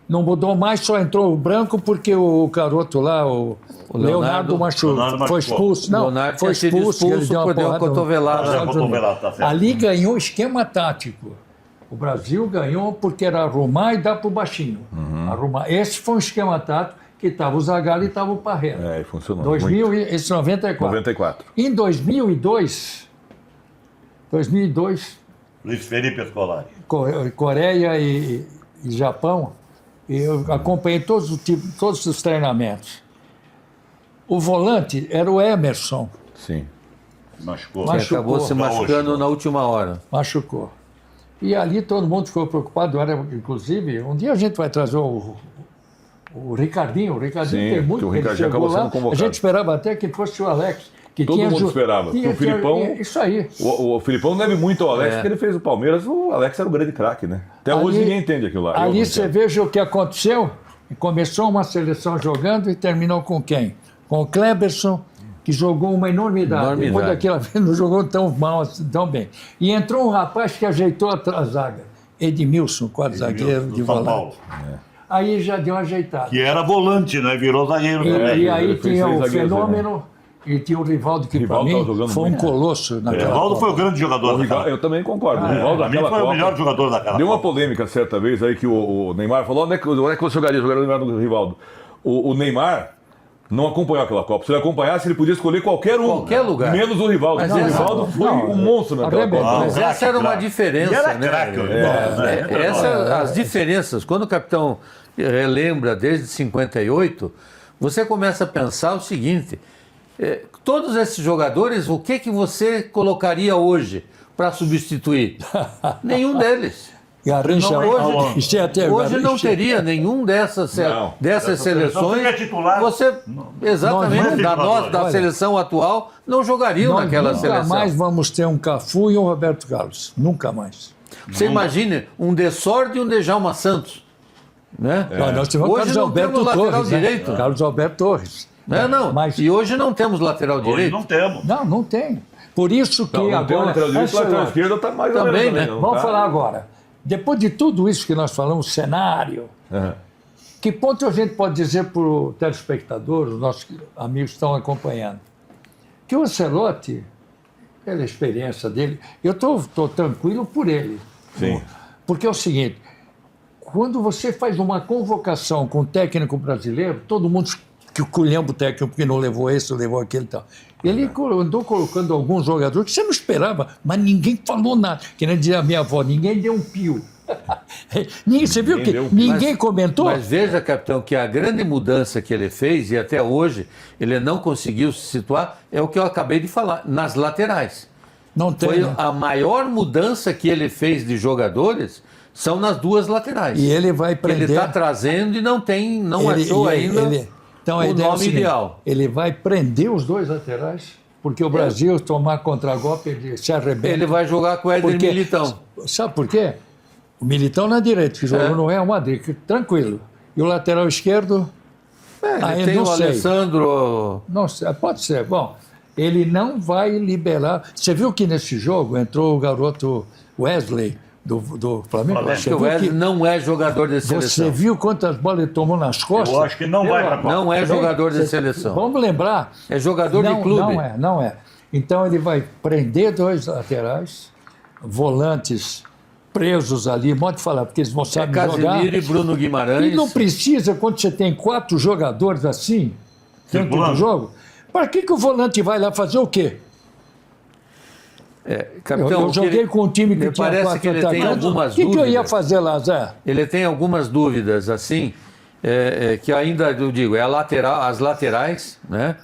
Não mudou mais, só entrou o branco porque o garoto lá, o Leonardo machucou. Foi expulso. Não, Leonardo foi expulso. Ele deu uma deu uma cotovelada. Tá certo. Ali ganhou esquema tático. O Brasil ganhou porque era arrumar e dar para o baixinho. Arrumar. Esse foi um esquema tático que estava o Zagallo e estava o Parreira. É, e funcionou. 2000, esse 94. 94. Em 2002, Luiz Felipe Scolari. Coreia e Japão, eu acompanhei todos os treinamentos. O volante era o Emerson, Sim. Machucou. Que acabou se machucando na última hora. machucou. E ali todo mundo ficou preocupado. Inclusive, um dia a gente vai trazer o Ricardinho. O Ricardinho Sim, tem muito. que o Ele Ricardinho chegou acabou sendo lá, convocado. a gente esperava até que fosse o Alex. Que Todo tinha mundo esperava. O Filipão. Isso aí. O Filipão deve muito ao Alex, porque ele fez o Palmeiras. O Alex era o grande craque, né? Até hoje ninguém entende aquilo lá. Ali você veja o que aconteceu. Começou uma seleção jogando e terminou com quem? Com o Kleberson, que jogou uma enormidade. Depois daquela vez não jogou tão mal, tão bem. E entrou um rapaz que ajeitou a zaga. Edmilson, quadro zagueiro de São volante. Paulo. Aí já deu uma ajeitada. Que era volante, né? Virou zagueiro também. E aí ele fez tinha três o zagueiros, Fenômeno e tinha o Rivaldo, que para Rivaldo tava mim jogando foi um muito. colosso naquela Rivaldo Copa. foi o grande jogador daquela. Eu também concordo. O Rivaldo Pra mim daquela foi o Copa. melhor jogador daquela Deu uma Copa. polêmica certa vez aí que o Neymar falou: onde é que você jogaria? Jogaria no lugar do Rivaldo. O Neymar não acompanhou aquela Copa. Se ele acompanhasse, ele podia escolher qualquer um. Qualquer lugar. Menos o Rivaldo. Mas o essa- Rivaldo foi um monstro naquela arrebentou. Copa. Mas essa era uma diferença, E era né? craque, né? As diferenças, quando o capitão relembra desde 58, você começa a pensar o seguinte: todos esses jogadores, o que você colocaria hoje para substituir? Nenhum deles. Garrincha, Hoje não teria nenhum dessas seleções. seria titular. Você, exatamente, Nós- da olha, seleção atual, não jogariam Nós naquela nunca seleção. mais vamos ter um Cafu e um Roberto Carlos. Nunca mais. Você imagine um Desord e um Djalma Santos. Né? Nós tivemos Hoje Carlos não Alberto temos lateral Torres. né? direito. Carlos Alberto Torres. Não. Mas- E hoje não temos lateral Hoje direito. não temos. Não tem. Por isso que Não tem o agora... lateral direito, o lateral Ancelotti, esquerdo está mais ou Também, menos né? não Vamos tá? falar agora. Depois de tudo isso que nós falamos, cenário, Aham. que ponto a gente pode dizer para o telespectador, os nossos amigos que estão acompanhando, que o Ancelotti, pela experiência dele, eu estou tranquilo por ele. Sim. Porque é o seguinte, quando você faz uma convocação com o técnico brasileiro, todo mundo que culhamba o técnico porque não levou esse, não levou aquele e tal. Ele andou colocando alguns jogadores que você não esperava, mas ninguém falou nada. Que nem dizia a minha avó, ninguém deu um pio. Você viu que deu um pio. ninguém comentou? Mas veja, capitão, que a grande mudança que ele fez, e até hoje ele não conseguiu se situar, é o que eu acabei de falar, nas laterais. Não tem, Foi né? a maior mudança que ele fez de jogadores, são nas duas laterais. E ele vai Que ele prender... está trazendo e não achou ainda Então, a o ideia é o nome seguinte, ideal. Ele vai prender os dois laterais, porque o Brasil tomar contragolpe, ele se arrebenta. Ele vai jogar com o Éder Porque- Militão. Sabe por quê? O Militão na direita, que jogou no Real Madrid, tranquilo. E o lateral esquerdo, eu Tem não o sei. Alessandro. Não sei, pode ser. Bom, ele não vai liberar. Você viu que nesse jogo entrou o garoto Wesley do Flamengo? Flamengo. Acho Você que o viu Wesley não é jogador de Você seleção. viu quantas bolas ele tomou nas costas? Eu acho que não vai para a Copa. Não é jogador de seleção. Vamos lembrar. É jogador de clube. Não é. Então ele vai prender 2 laterais, volantes presos ali, pode falar, porque eles vão É saber jogar. Casemiro e Bruno Guimarães. E não precisa, quando você tem 4 jogadores assim, dentro do Circulando. jogo, para que o volante vai lá fazer o quê? Capitão, eu joguei com um time que me tinha parece 4 que ele tem atacantes. algumas O que eu ia dúvidas. fazer lá, Zé? Ele tem algumas dúvidas, assim, que ainda, eu digo, as laterais, né?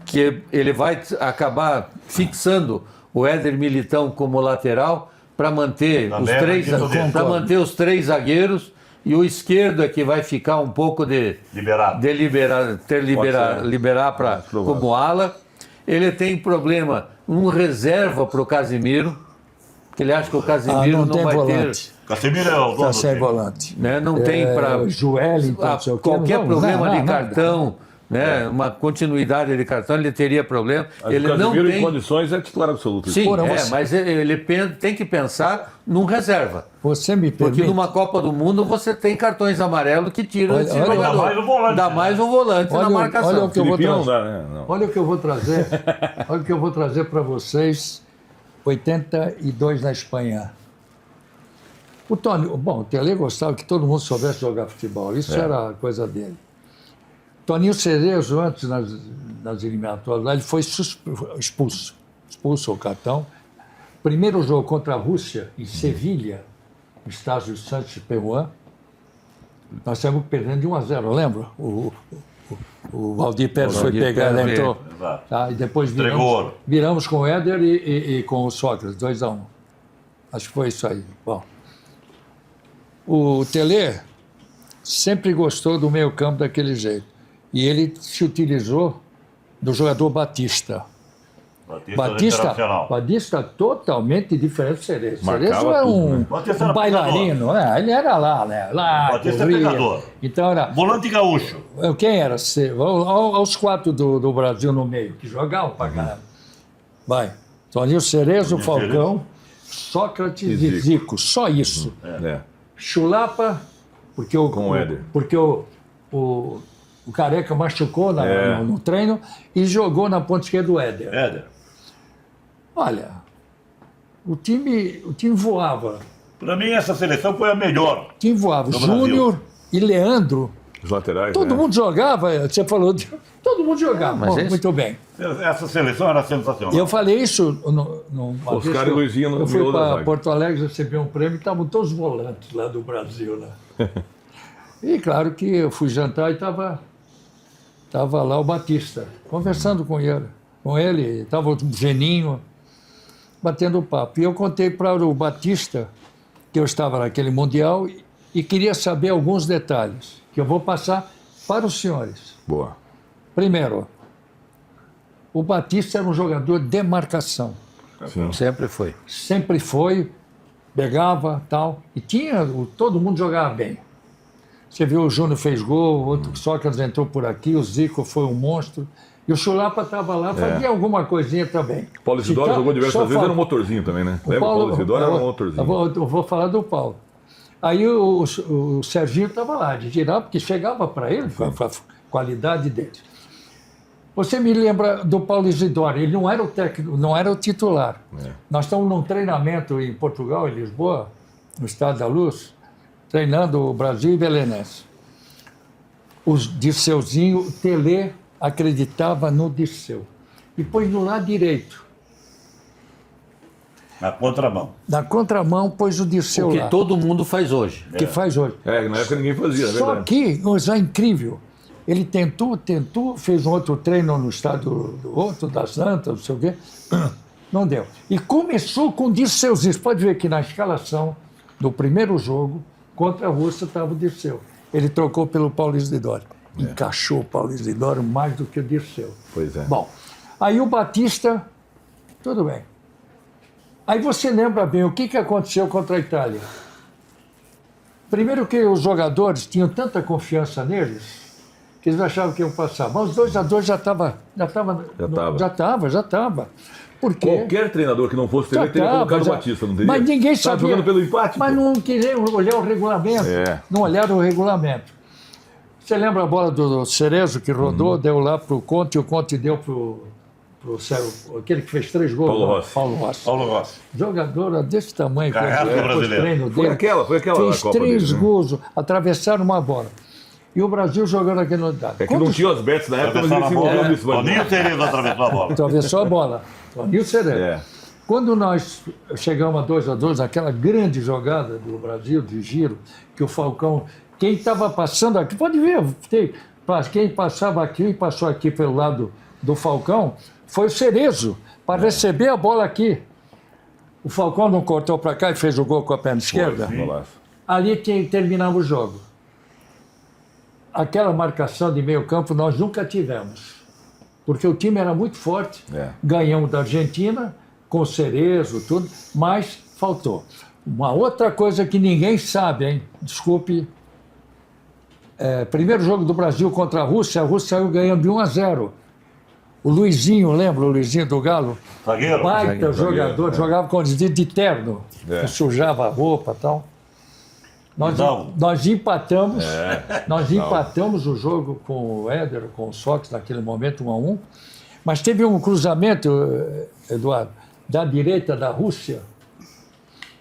Que ele vai acabar fixando o Éder Militão como lateral para manter, Também é bandido dele. manter os 3 zagueiros, e o esquerdo é que vai ficar um pouco Liberado. liberar para como ala. Ele tem problema, um reserva para o Casimiro, que ele acha que o Casimiro não não tem vai volante. Casemiro é o dono Está do sem time. volante. ter, né? Não tem para Joelho, não sei o quê. qualquer Não, problema não, de cartão, né? Uma continuidade de cartão, ele teria problema. Mas Ele o não Casemiro, tem. em condições, é titular absoluto. Sim, Porra, você- mas ele tem que pensar num reserva. Você me Porque permite? numa Copa do Mundo você tem cartões amarelos que tiram Olha, esse olha, jogador. Dá mais um volante, Dá né? mais um volante na marcação. olha o que eu vou Filipinho não trazer. dá, né? Não. Olha o que eu vou trazer. Olha o que eu vou trazer para vocês. 82 na Espanha. O Tele gostava que todo mundo soubesse jogar futebol. Isso era a coisa dele. Toninho Cerezo, antes nas eliminatórias, lá, ele foi expulso. Expulso o cartão. Primeiro jogo contra a Rússia, em Sevilha, no estádio Santos Peruan. Nós estamos perdendo de 1-0, lembra? O Valdir Pérez foi Valdir pegar, ele Pérez, entrou. Exato. Tá? E depois Entregou ouro. viramos com o Éder e com o Sócrates, 2-1. Acho que foi isso aí. Bom, o Tele sempre gostou do meio campo daquele jeito. E ele se utilizou do jogador Batista. Internacional. Batista totalmente diferente do Cerezo. Marcava Cerezo é tudo, né? Batista um era bailarino, né? Ele era lá, né? Lá, Batista é corria. pegador. Então era... Volante gaúcho. Quem era? Aos 4 do Brasil no meio, que jogavam pra caramba. Vai. Toninho Cerezo, Falcão, Sócrates e Zico. Só isso. É. Chulapa, porque o, Com o Éder. porque o Careca machucou no treino e jogou na ponta esquerda do Éder. Éder. Olha, o time voava. Para mim, essa seleção foi a melhor. O time voava. Do Brasil. Júnior e Leandro. Os laterais, Todo né? mundo jogava, você falou, todo mundo jogava. mas Bom, esse- muito bem. Essa seleção era sensacional. Eu falei isso numa Oscar vez que e Luizinho no eu fui miolo da para zaga. Porto Alegre receber um prêmio e estavam todos os volantes lá do Brasil. Né? E claro que eu fui jantar e estava lá o Batista, conversando com ele. Com ele, estava o Geninho, batendo papo. E eu contei para o Batista que eu estava naquele Mundial e queria saber alguns detalhes, que eu vou passar para os senhores. Boa. Primeiro, o Batista era um jogador de marcação. Sim. Sempre foi. Sempre foi, pegava, tal, e todo mundo jogava bem. Você viu, o Júnior fez gol, o outro Sócrates entrou por aqui, o Zico foi um monstro, e o Chulapa estava lá, fazia alguma coisinha também. Paulo Isidoro Então, jogou diversas só vezes, fala- era um motorzinho também, né? Lembra? O Paulo Isidoro era um motorzinho. eu vou falar do Paulo. Aí o Serginho estava lá, de tirar, porque chegava para ele, com a qualidade dele. Você me lembra do Paulo Isidoro, ele não era o técnico, não era o titular. Nós estamos num treinamento em Portugal, em Lisboa, no Estado da Luz, treinando o Brasil e Belenenses. O Dirceuzinho, o Tele acreditava no Dirceu. E pôs no lado direito. Na contramão. Na contramão, pôs o Dirceu O que lá, todo mundo faz hoje. que faz hoje. É, na época ninguém fazia, é Só verdade. que, coisa incrível, ele tentou, fez um outro treino no estado do outro, da Santa, não sei o quê, não deu. E começou com o Dirceuzinho. Você pode ver que na escalação do primeiro jogo, contra a Rússia, estava o Dirceu. Ele trocou pelo Paulo Isidoro. Encaixou o Paulo Isidoro mais do que o Dirceu. Pois é. Bom, aí o Batista, tudo bem. Aí você lembra bem o que aconteceu contra a Itália. Primeiro que os jogadores tinham tanta confiança neles, que que eles achavam que iam passar. Mas os 2-2 já estava. Já estava. Porque Qualquer treinador que não fosse TV teria colocado o Batista, não teria? Mas ninguém Tava sabia. jogando pelo empate. Mas pô. não queriam olhar o regulamento. É. Não olharam o regulamento. Você lembra a bola do Cerezo que rodou, deu lá para o Conte, e o Conte deu para o aquele que fez 3 gols. Paulo Rossi. Paulo Rossi. Paulo Rossi. Jogador desse tamanho. Carrasco os brasileiro. treinos Foi dele. aquela Fez a Copa 3 dele, né? gols, atravessaram uma bola. E o Brasil jogando aqui no dado. É que não tinha os bets na época, mas eles se envolveram nisso. Toninho Cerezo atravessou a bola. Atravessou a bola. Toninho Cerezo. É. Quando nós chegamos a 2-2, aquela grande jogada do Brasil, de giro, que o Falcão, quem estava passando aqui, pode ver, quem passava aqui e passou aqui pelo lado do Falcão, foi o Cerezo, para receber a bola aqui. O Falcão não cortou para cá e fez o gol com a perna esquerda. Golaço. Ali terminava o jogo. Aquela marcação de meio campo nós nunca tivemos, porque o time era muito forte, ganhamos da Argentina, com Cerezo, tudo, mas faltou. Uma outra coisa que ninguém sabe, hein? Desculpe. Primeiro jogo do Brasil contra a Rússia saiu ganhando de 1-0. O Luizinho, lembra o Luizinho do Galo? Zagueiro. Baita jogador, jogava com de terno, que sujava a roupa e tal. Nós empatamos, empatamos o jogo com o Éder, com o Sox, naquele momento, 1-1. Mas teve um cruzamento, Eduardo, da direita da Rússia,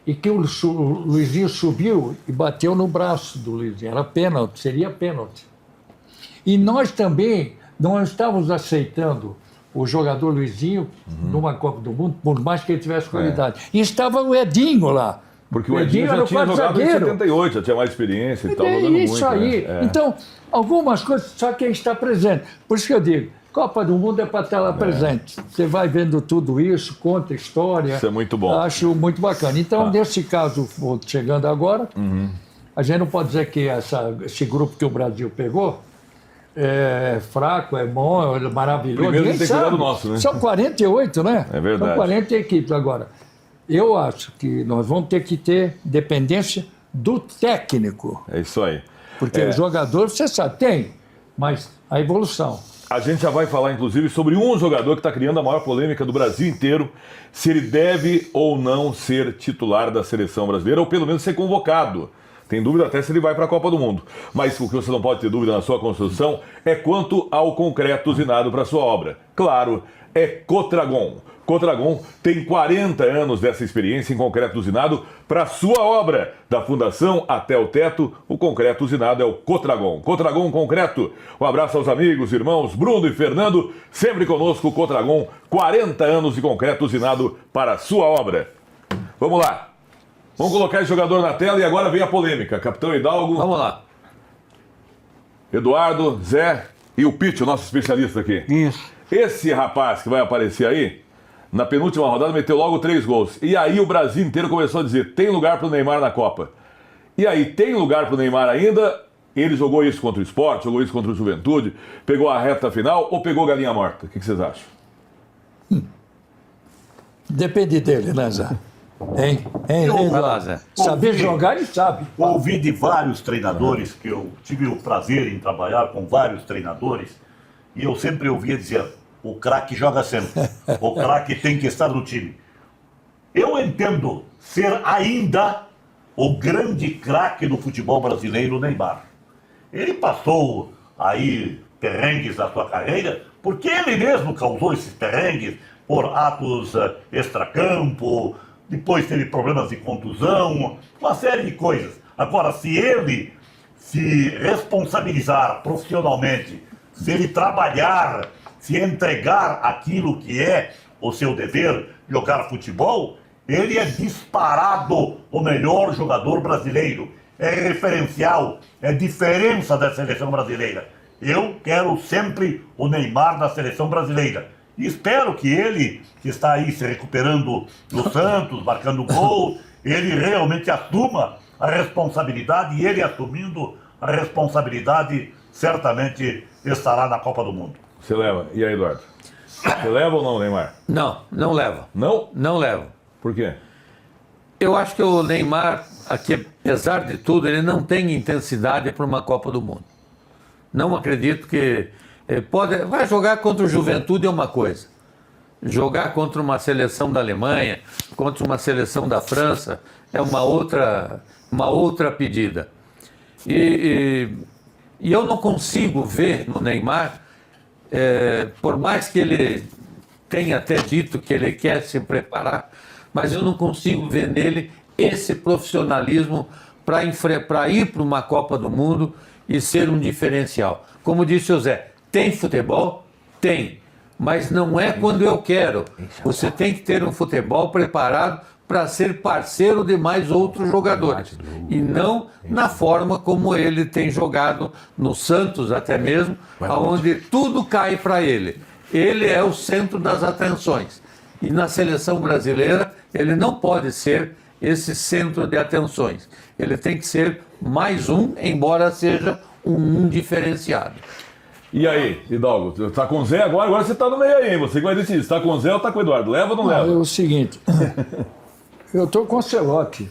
e que o Luizinho subiu e bateu no braço do Luizinho. Era pênalti, seria pênalti. E nós também não estávamos aceitando o jogador Luizinho numa Copa do Mundo, por mais que ele tivesse qualidade. E estava o Edinho lá. Porque o Edinho já tinha jogado em 78, já tinha mais experiência e tal. Isso aí. Né? Então, algumas coisas só quem está presente. Por isso que eu digo, Copa do Mundo é para estar lá presente. Você vai vendo tudo isso, conta história. Isso é muito bom. Acho muito bacana. Então, nesse caso, chegando agora, a gente não pode dizer que esse grupo que o Brasil pegou é fraco, é bom, é maravilhoso. Primeiro Ninguém tem que cuidar sabe. do nosso, né? São 48, né? É verdade. São 40 equipes agora. Eu acho que nós vamos ter que ter dependência do técnico. É isso aí. Porque o jogador, você sabe, tem, mas a evolução. A gente já vai falar, inclusive, sobre um jogador que está criando a maior polêmica do Brasil inteiro, se ele deve ou não ser titular da seleção brasileira, ou pelo menos ser convocado. Tem dúvida até se ele vai para a Copa do Mundo. Mas o que você não pode ter dúvida na sua construção é quanto ao concreto usinado para sua obra. Claro, é Cotragon. Cotragon tem 40 anos dessa experiência em concreto usinado para sua obra. Da fundação até o teto, o concreto usinado é o Cotragon. Cotragon Concreto. Um abraço aos amigos, irmãos Bruno e Fernando. Sempre conosco, Cotragon. 40 anos de concreto usinado para a sua obra. Vamos lá. Vamos colocar esse jogador na tela e agora vem a polêmica. Capitão Hidalgo. Vamos lá. Eduardo, Zé e o Pitch, o nosso especialista aqui. Isso. Esse rapaz que vai aparecer aí, na penúltima rodada, meteu logo 3 gols. E aí o Brasil inteiro começou a dizer, tem lugar para o Neymar na Copa. E aí, tem lugar para o Neymar ainda? Ele jogou isso contra o Sport, jogou isso contra o Juventude, pegou a reta final ou pegou galinha morta? O que vocês acham? Depende dele, né, Zé? Hein, Vai lá, Zé. saber jogar, ele sabe. Ouvi de vários treinadores, que eu tive o prazer em trabalhar com vários treinadores, e eu sempre ouvia dizer, o craque joga sempre, o craque tem que estar no time. Eu entendo ser ainda o grande craque do futebol brasileiro, Neymar. Ele passou aí perrengues na sua carreira, porque ele mesmo causou esses perrengues por atos extracampo, depois teve problemas de contusão, uma série de coisas. Agora, se ele se responsabilizar profissionalmente, se ele trabalhar, se entregar aquilo que é o seu dever, jogar futebol, ele é disparado o melhor jogador brasileiro. É referencial, é diferença da seleção brasileira. Eu quero sempre o Neymar na seleção brasileira. E espero que ele, que está aí se recuperando no Santos, marcando gol, ele realmente assuma a responsabilidade, e ele assumindo a responsabilidade, certamente estará na Copa do Mundo. Você leva. E aí, Eduardo? Você leva ou não, Neymar? Não, não leva. Não? Não leva. Por quê? Eu acho que o Neymar, aqui, apesar de tudo, ele não tem intensidade para uma Copa do Mundo. Não acredito que vai jogar contra o Juventude é uma coisa. Jogar contra uma seleção da Alemanha, contra uma seleção da França, é uma outra pedida. E eu não consigo ver no Neymar, por mais que ele tenha até dito que ele quer se preparar, mas eu não consigo ver nele esse profissionalismo para ir para uma Copa do Mundo e ser um diferencial. Como disse o Zé, tem futebol? Tem. Mas não é quando eu quero. Você tem que ter um futebol preparado para ser parceiro de mais outros jogadores. E não na forma como ele tem jogado no Santos até mesmo, onde tudo cai para ele. Ele é o centro das atenções. E na seleção brasileira, ele não pode ser esse centro de atenções. Ele tem que ser mais um, embora seja um diferenciado. E aí, Hidalgo, tá com o Zé agora? Agora você tá no meio aí, hein? Você que vai decidir, se tá com o Zé ou tá com o Eduardo? Leva ou não leva? É o seguinte, eu tô com o Ancelotti.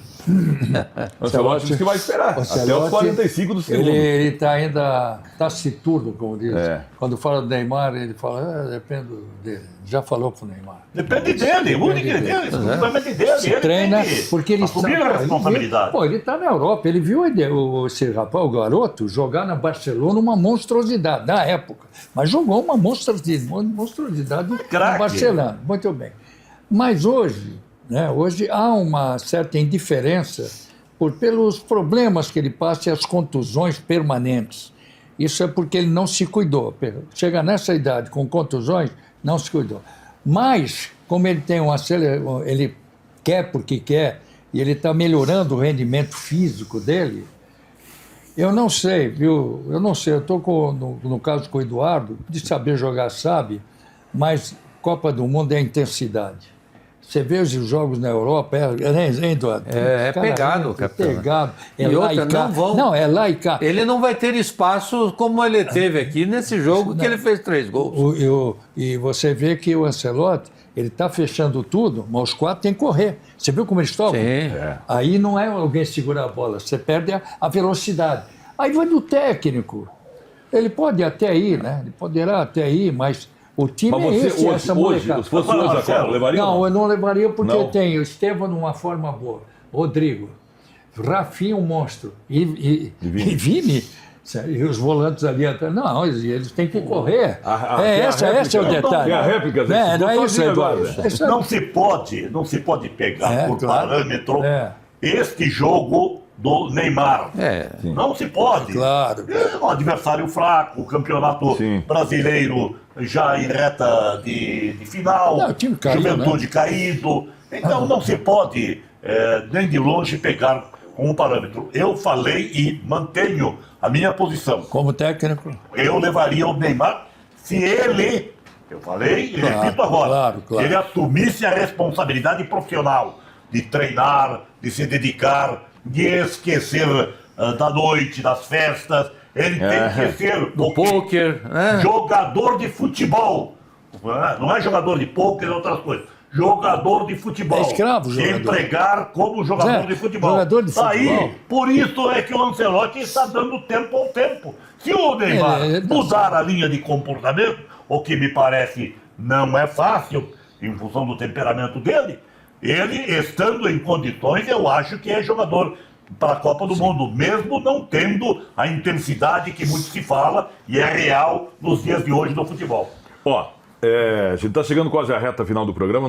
O Ancelotti disse que vai esperar, até os 45 do segundo. Ele tá ainda taciturno, como diz. Quando fala do Neymar, ele fala, depende dele. Já falou pro Neymar. Depende dele, o único depende dele. Se treina, porque ele assumir a responsabilidade. Ele tá na Europa, ele viu esse rapaz, o garoto, jogar na Barcelona uma monstruosidade, na época. Mas jogou uma monstruosidade na Barcelona. Muito bem. Mas hoje, né, hoje há uma certa indiferença pelos problemas que ele passa e as contusões permanentes. Isso é porque ele não se cuidou. Chega nessa idade com contusões, não se cuidou. Mas, como ele tem ele quer porque quer, e ele está melhorando o rendimento físico dele, eu não sei, viu? Eu não sei, eu estou no caso com o Eduardo, de saber jogar sabe, mas Copa do Mundo é intensidade. Você vê os jogos na Europa, Eduardo? Pegado, capitão. Pegado. E outra, não vão. Não, é lá e cá. Ele não vai ter espaço como ele teve aqui nesse jogo que ele fez 3 gols. E você vê que o Ancelotti, ele está fechando tudo, mas os 4 têm que correr. Você viu como eles tocam? Sim. Aí não é alguém segurar a bola, você perde a velocidade. Aí vai do técnico. Ele pode até ir, né? Ele poderá até ir, mas o time mas é esse, essa molecada. Se fosse hoje, Marcelo, levaria? Não, eu não levaria porque não. eu tenho Estevão numa forma boa, Rodrigo, Rafinha um monstro e Vini. E os volantes ali atrás. Não, eles têm que correr. Esse é o detalhe. É a réplica. Não é isso, Eduardo. Não se pode pegar por parâmetro este jogo do Neymar. Não se pode. Claro. É um adversário fraco, o campeonato brasileiro já em reta de final, o time caiu, Juventude caído. Então não se pode nem de longe pegar como parâmetro. Eu falei e mantenho a minha posição. Como técnico? Eu levaria o Neymar se ele, eu falei e repito agora, ele assumisse a responsabilidade profissional de treinar, de se dedicar, de esquecer da noite, das festas. Ele tem que ser do pôquer, jogador de futebol. Não é jogador de pôquer e outras coisas. Jogador de futebol. É escravo, se jogador. empregar como jogador de futebol. Jogador de futebol. Aí, por isso é que o Ancelotti está dando tempo ao tempo. Se o Neymar mudar a linha de comportamento, o que me parece não é fácil, em função do temperamento dele, ele, estando em condições, eu acho que é jogador para a Copa do Mundo, mesmo não tendo a intensidade que muito se fala e é real nos dias de hoje no futebol. A gente está chegando quase à reta final do programa,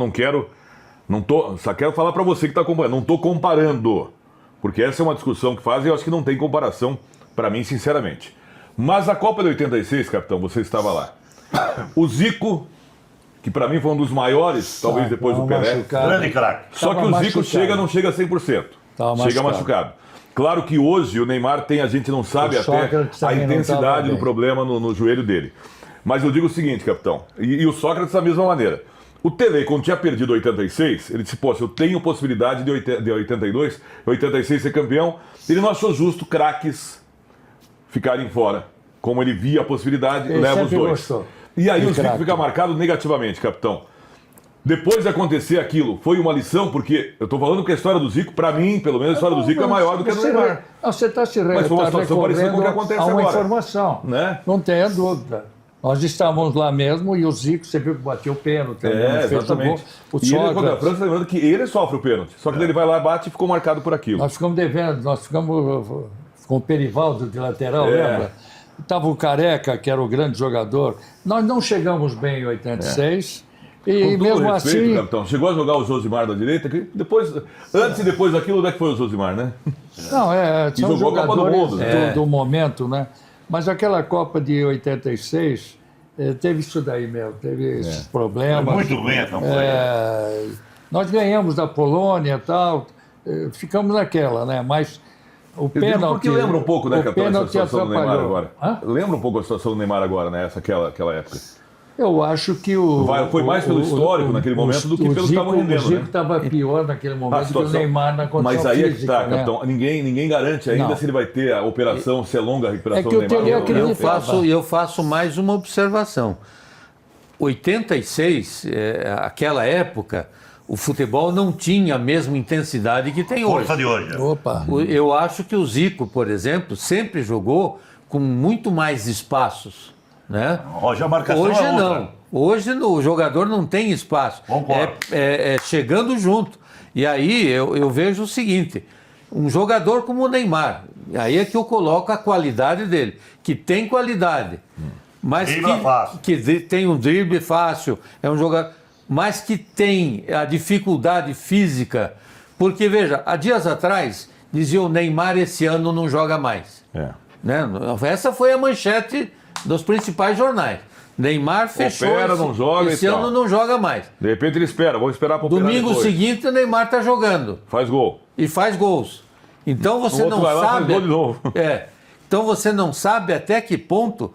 só quero falar para você que está acompanhando, não estou comparando, porque essa é uma discussão que fazem e eu acho que não tem comparação para mim, sinceramente. Mas a Copa de 86, capitão, você estava lá. O Zico, que para mim foi um dos maiores, talvez depois do Pelé. Grande craque. Só que o Zico não chega a 100%. Chega machucado. Claro que hoje o Neymar tem, a gente não sabe até a intensidade do problema no joelho dele. Mas eu digo o seguinte, capitão, e o Sócrates da mesma maneira. O Tele, quando tinha perdido 86, ele disse, se eu tenho possibilidade de 82, 86 ser campeão, ele não achou justo craques ficarem fora. Como ele via a possibilidade, leva os dois. Gostou. E aí o Zico fica marcado negativamente, capitão. Depois de acontecer aquilo, foi uma lição? Porque eu tô falando que a história do Zico, pra mim, pelo menos a história do Zico é maior do que a do Neymar. Você está se Mas foi uma situação parecida com o que acontece a uma agora. informação. Né? Não tenha dúvida. Nós estávamos lá mesmo e o Zico, você viu que bateu o pênalti. Fez Exatamente. O E ele, contra a Sócrates. França, lembrando que ele sofre o pênalti. Só que ele vai lá, bate e ficou marcado por aquilo. Nós ficamos devendo, nós ficamos com o Perivaldo de lateral, lembra? Estava o Careca, que era o grande jogador. Nós não chegamos bem em 86. Com E todo mesmo respeito, assim. capitão, chegou a jogar o Josimar da direita, que depois, antes e depois daquilo, onde é que foi o Josimar, né? Não, são jogou a Copa do jogadores Mundo, né? do momento, né? Mas aquela Copa de 86 teve isso daí mesmo, teve esses Foi problemas. muito ruim a campanha. Nós ganhamos da Polônia e tal, ficamos naquela, né? Mas o pênalti. Porque lembra um pouco, né, o capitão, essa pênalti situação do Neymar atrapalhou. agora. Hã? Lembra um pouco a situação do Neymar agora, né? Aquela época. Eu acho que Foi mais pelo histórico naquele momento do que pelo que estava rendendo, O Zico né? estava pior naquele momento que o Neymar na condição Mas aí é que física, está, né? capitão. Ninguém garante ainda Não. se ele vai ter a operação, se é longa a recuperação É que do o Neymar. Tele ou não, né? acredita- Eu faço mais uma observação. 86, aquela época, o futebol não tinha a mesma intensidade que tem Força hoje. de hoje. Opa! Eu acho que o Zico, por exemplo, sempre jogou com muito mais espaços, né? Hoje a marcação Hoje é outra. não. Hoje o jogador não tem espaço. Concordo. É chegando junto. E aí eu vejo o seguinte: um jogador como o Neymar, aí é que eu coloco a qualidade dele, que tem qualidade, mas Dribla fácil. que tem um drible fácil, é um jogador, mas que tem a dificuldade física. Porque, veja, há dias atrás dizia o Neymar esse ano não joga mais. É. Né? Essa foi a manchete dos principais jornais. Neymar fechou. Opera, não joga esse e tal. ano não joga mais. De repente ele espera, vamos esperar para operar Domingo depois. seguinte o Neymar está jogando Faz gol. e faz gols. Então você O outro não vai lá e faz sabe. gol de novo. Então você não sabe até que ponto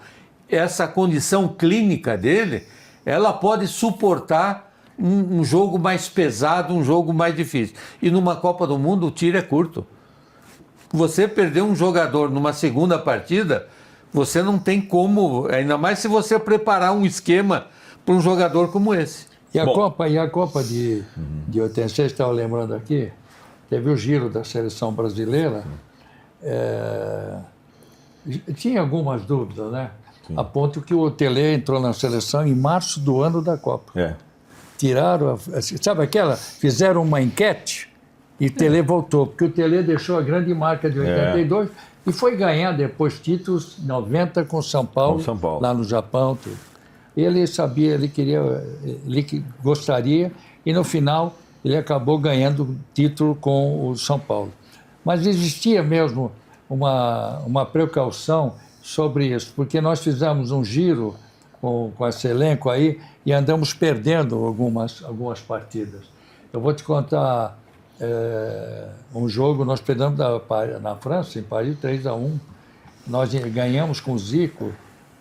essa condição clínica dele ela pode suportar um jogo mais pesado, um jogo mais difícil. E numa Copa do Mundo o tiro é curto. Você perder um jogador numa segunda partida, você não tem como, ainda mais se você preparar um esquema para um jogador como esse. E a Bom. Copa de 86, estava lembrando aqui, teve o giro da seleção brasileira. Tinha algumas dúvidas, né? A ponto que o Tele entrou na seleção em março do ano da Copa. É. Tiraram, sabe aquela? Fizeram uma enquete e o Tele voltou, porque o Tele deixou a grande marca de 82 e foi ganhar depois títulos 90 com São Paulo, Com São Paulo. lá no Japão. Tudo. Ele sabia, ele gostaria e no final ele acabou ganhando título com o São Paulo. Mas existia mesmo uma precaução sobre isso, porque nós fizemos um giro com esse elenco aí e andamos perdendo algumas partidas. Eu vou te contar um jogo, nós perdemos na França, em Paris, 3-1. Nós ganhamos com o Zico,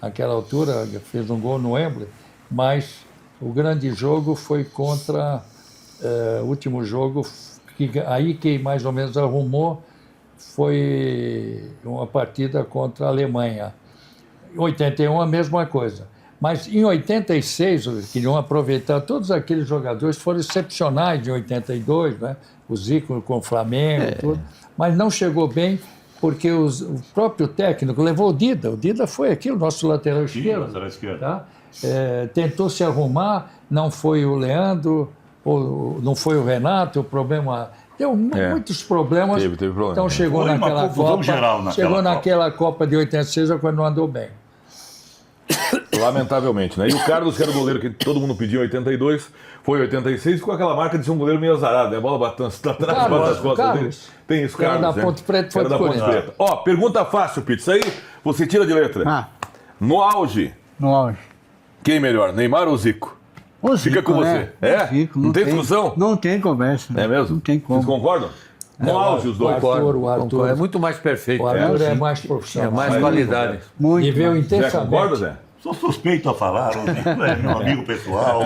naquela altura, fez um gol no Wembley, mas o grande jogo foi contra o último jogo, aí que mais ou menos arrumou, foi uma partida contra a Alemanha. Em 81 a mesma coisa. Mas em 86, queriam aproveitar todos aqueles jogadores, foram excepcionais em 82, né? O Zico com o Flamengo, tudo. Mas não chegou bem, porque o próprio técnico levou o Dida foi aqui, o nosso lateral esquerdo. lateral esquerdo. Tá? Tentou se arrumar, não foi o Leandro, não foi o Renato, o problema... Deu muitos problemas. Teve problema. Então chegou Foi uma naquela confusão Copa, geral naquela naquela Copa de 86, quando não andou bem. Lamentavelmente, né? E o Carlos, que era o goleiro que todo mundo pediu em 82, foi em 86 com aquela marca de ser um goleiro meio azarado, né? A bola batendo atrás, bate as costas dele. Carlos. Tem isso, Que era Carlos. da né? Ponte Preta, foi Era da do Ponte Corinthians. Preta. Ó, pergunta fácil, Pete. Isso aí você tira de letra. No auge, No auge. quem melhor, Neymar ou Zico? O Fica Zico, com você. né? É? O Zico, Não tem discussão? Não tem conversa. É mesmo? Não tem como. Vocês concordam? No auge, os dois. O Arthur. É muito mais perfeito. O Arthur é sim. mais É profissional. mais qualidade. Muito. Viveu mais. Zé, intensamente. concorda, Zé? Sou suspeito a falar, o Zico é meu amigo pessoal.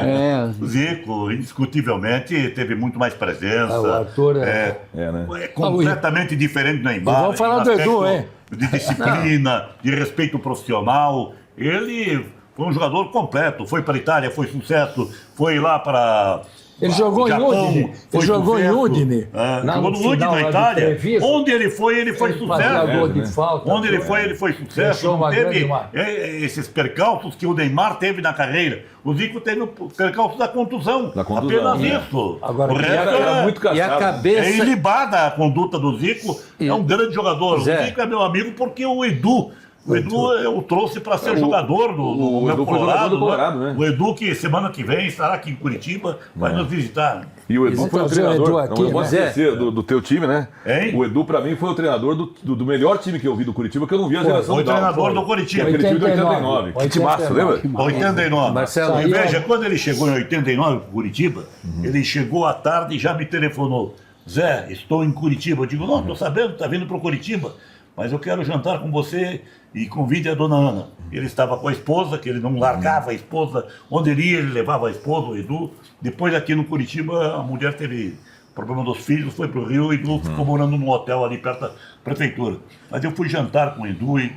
O Zico, indiscutivelmente, teve muito mais presença. O Arthur né? É completamente diferente do Neymar. E vamos falar em do aspecto Edu, hein? De disciplina, de respeito profissional. Ele foi um jogador completo. Foi para a Itália, foi sucesso. Foi lá para... Ele jogou Japão, em Udine. foi Ele jogou em sucesso. Udine. Jogou no Udine, na Itália. Onde ele foi sucesso. Fazia gol de falta. Onde ele foi sucesso. Deixou Não uma teve grande esses percalços que o Neymar teve na carreira. O Zico teve o percalço da contusão. Apenas isso. Agora, o resto Era muito E a caçado. é cabeça. ilibada a conduta do Zico. É um grande jogador. Zé. O Zico é meu amigo porque o Edu eu trouxe para ser jogador do meu Edu foi jogador do Colorado, né? O Edu, que semana que vem estará aqui em Curitiba, vai nos visitar. E o Edu Vamos foi o trazer o treinador, Edu aqui, não posso né? esquecer do teu time, né? Hein? O Edu, pra mim, foi o treinador do melhor time que eu vi do Curitiba, que eu não vi a geração Foi do Dalton. treinador do Curitiba. Aquele time de 89. 89. Que timaço, lembra? 89. Marcelo, E veja, quando ele chegou em 89 para Curitiba, ele chegou à tarde e já me telefonou. Zé, estou em Curitiba. Eu digo, não, estou sabendo, está vindo para Curitiba, mas eu quero jantar com você e convide a dona Ana. Ele estava com a esposa, que ele não largava a esposa. Onde ele ia, ele levava a esposa, o Edu. Depois aqui no Curitiba, a mulher teve problema dos filhos, foi para o Rio e o Edu ficou morando num hotel ali perto da prefeitura. Mas eu fui jantar com o Edu e...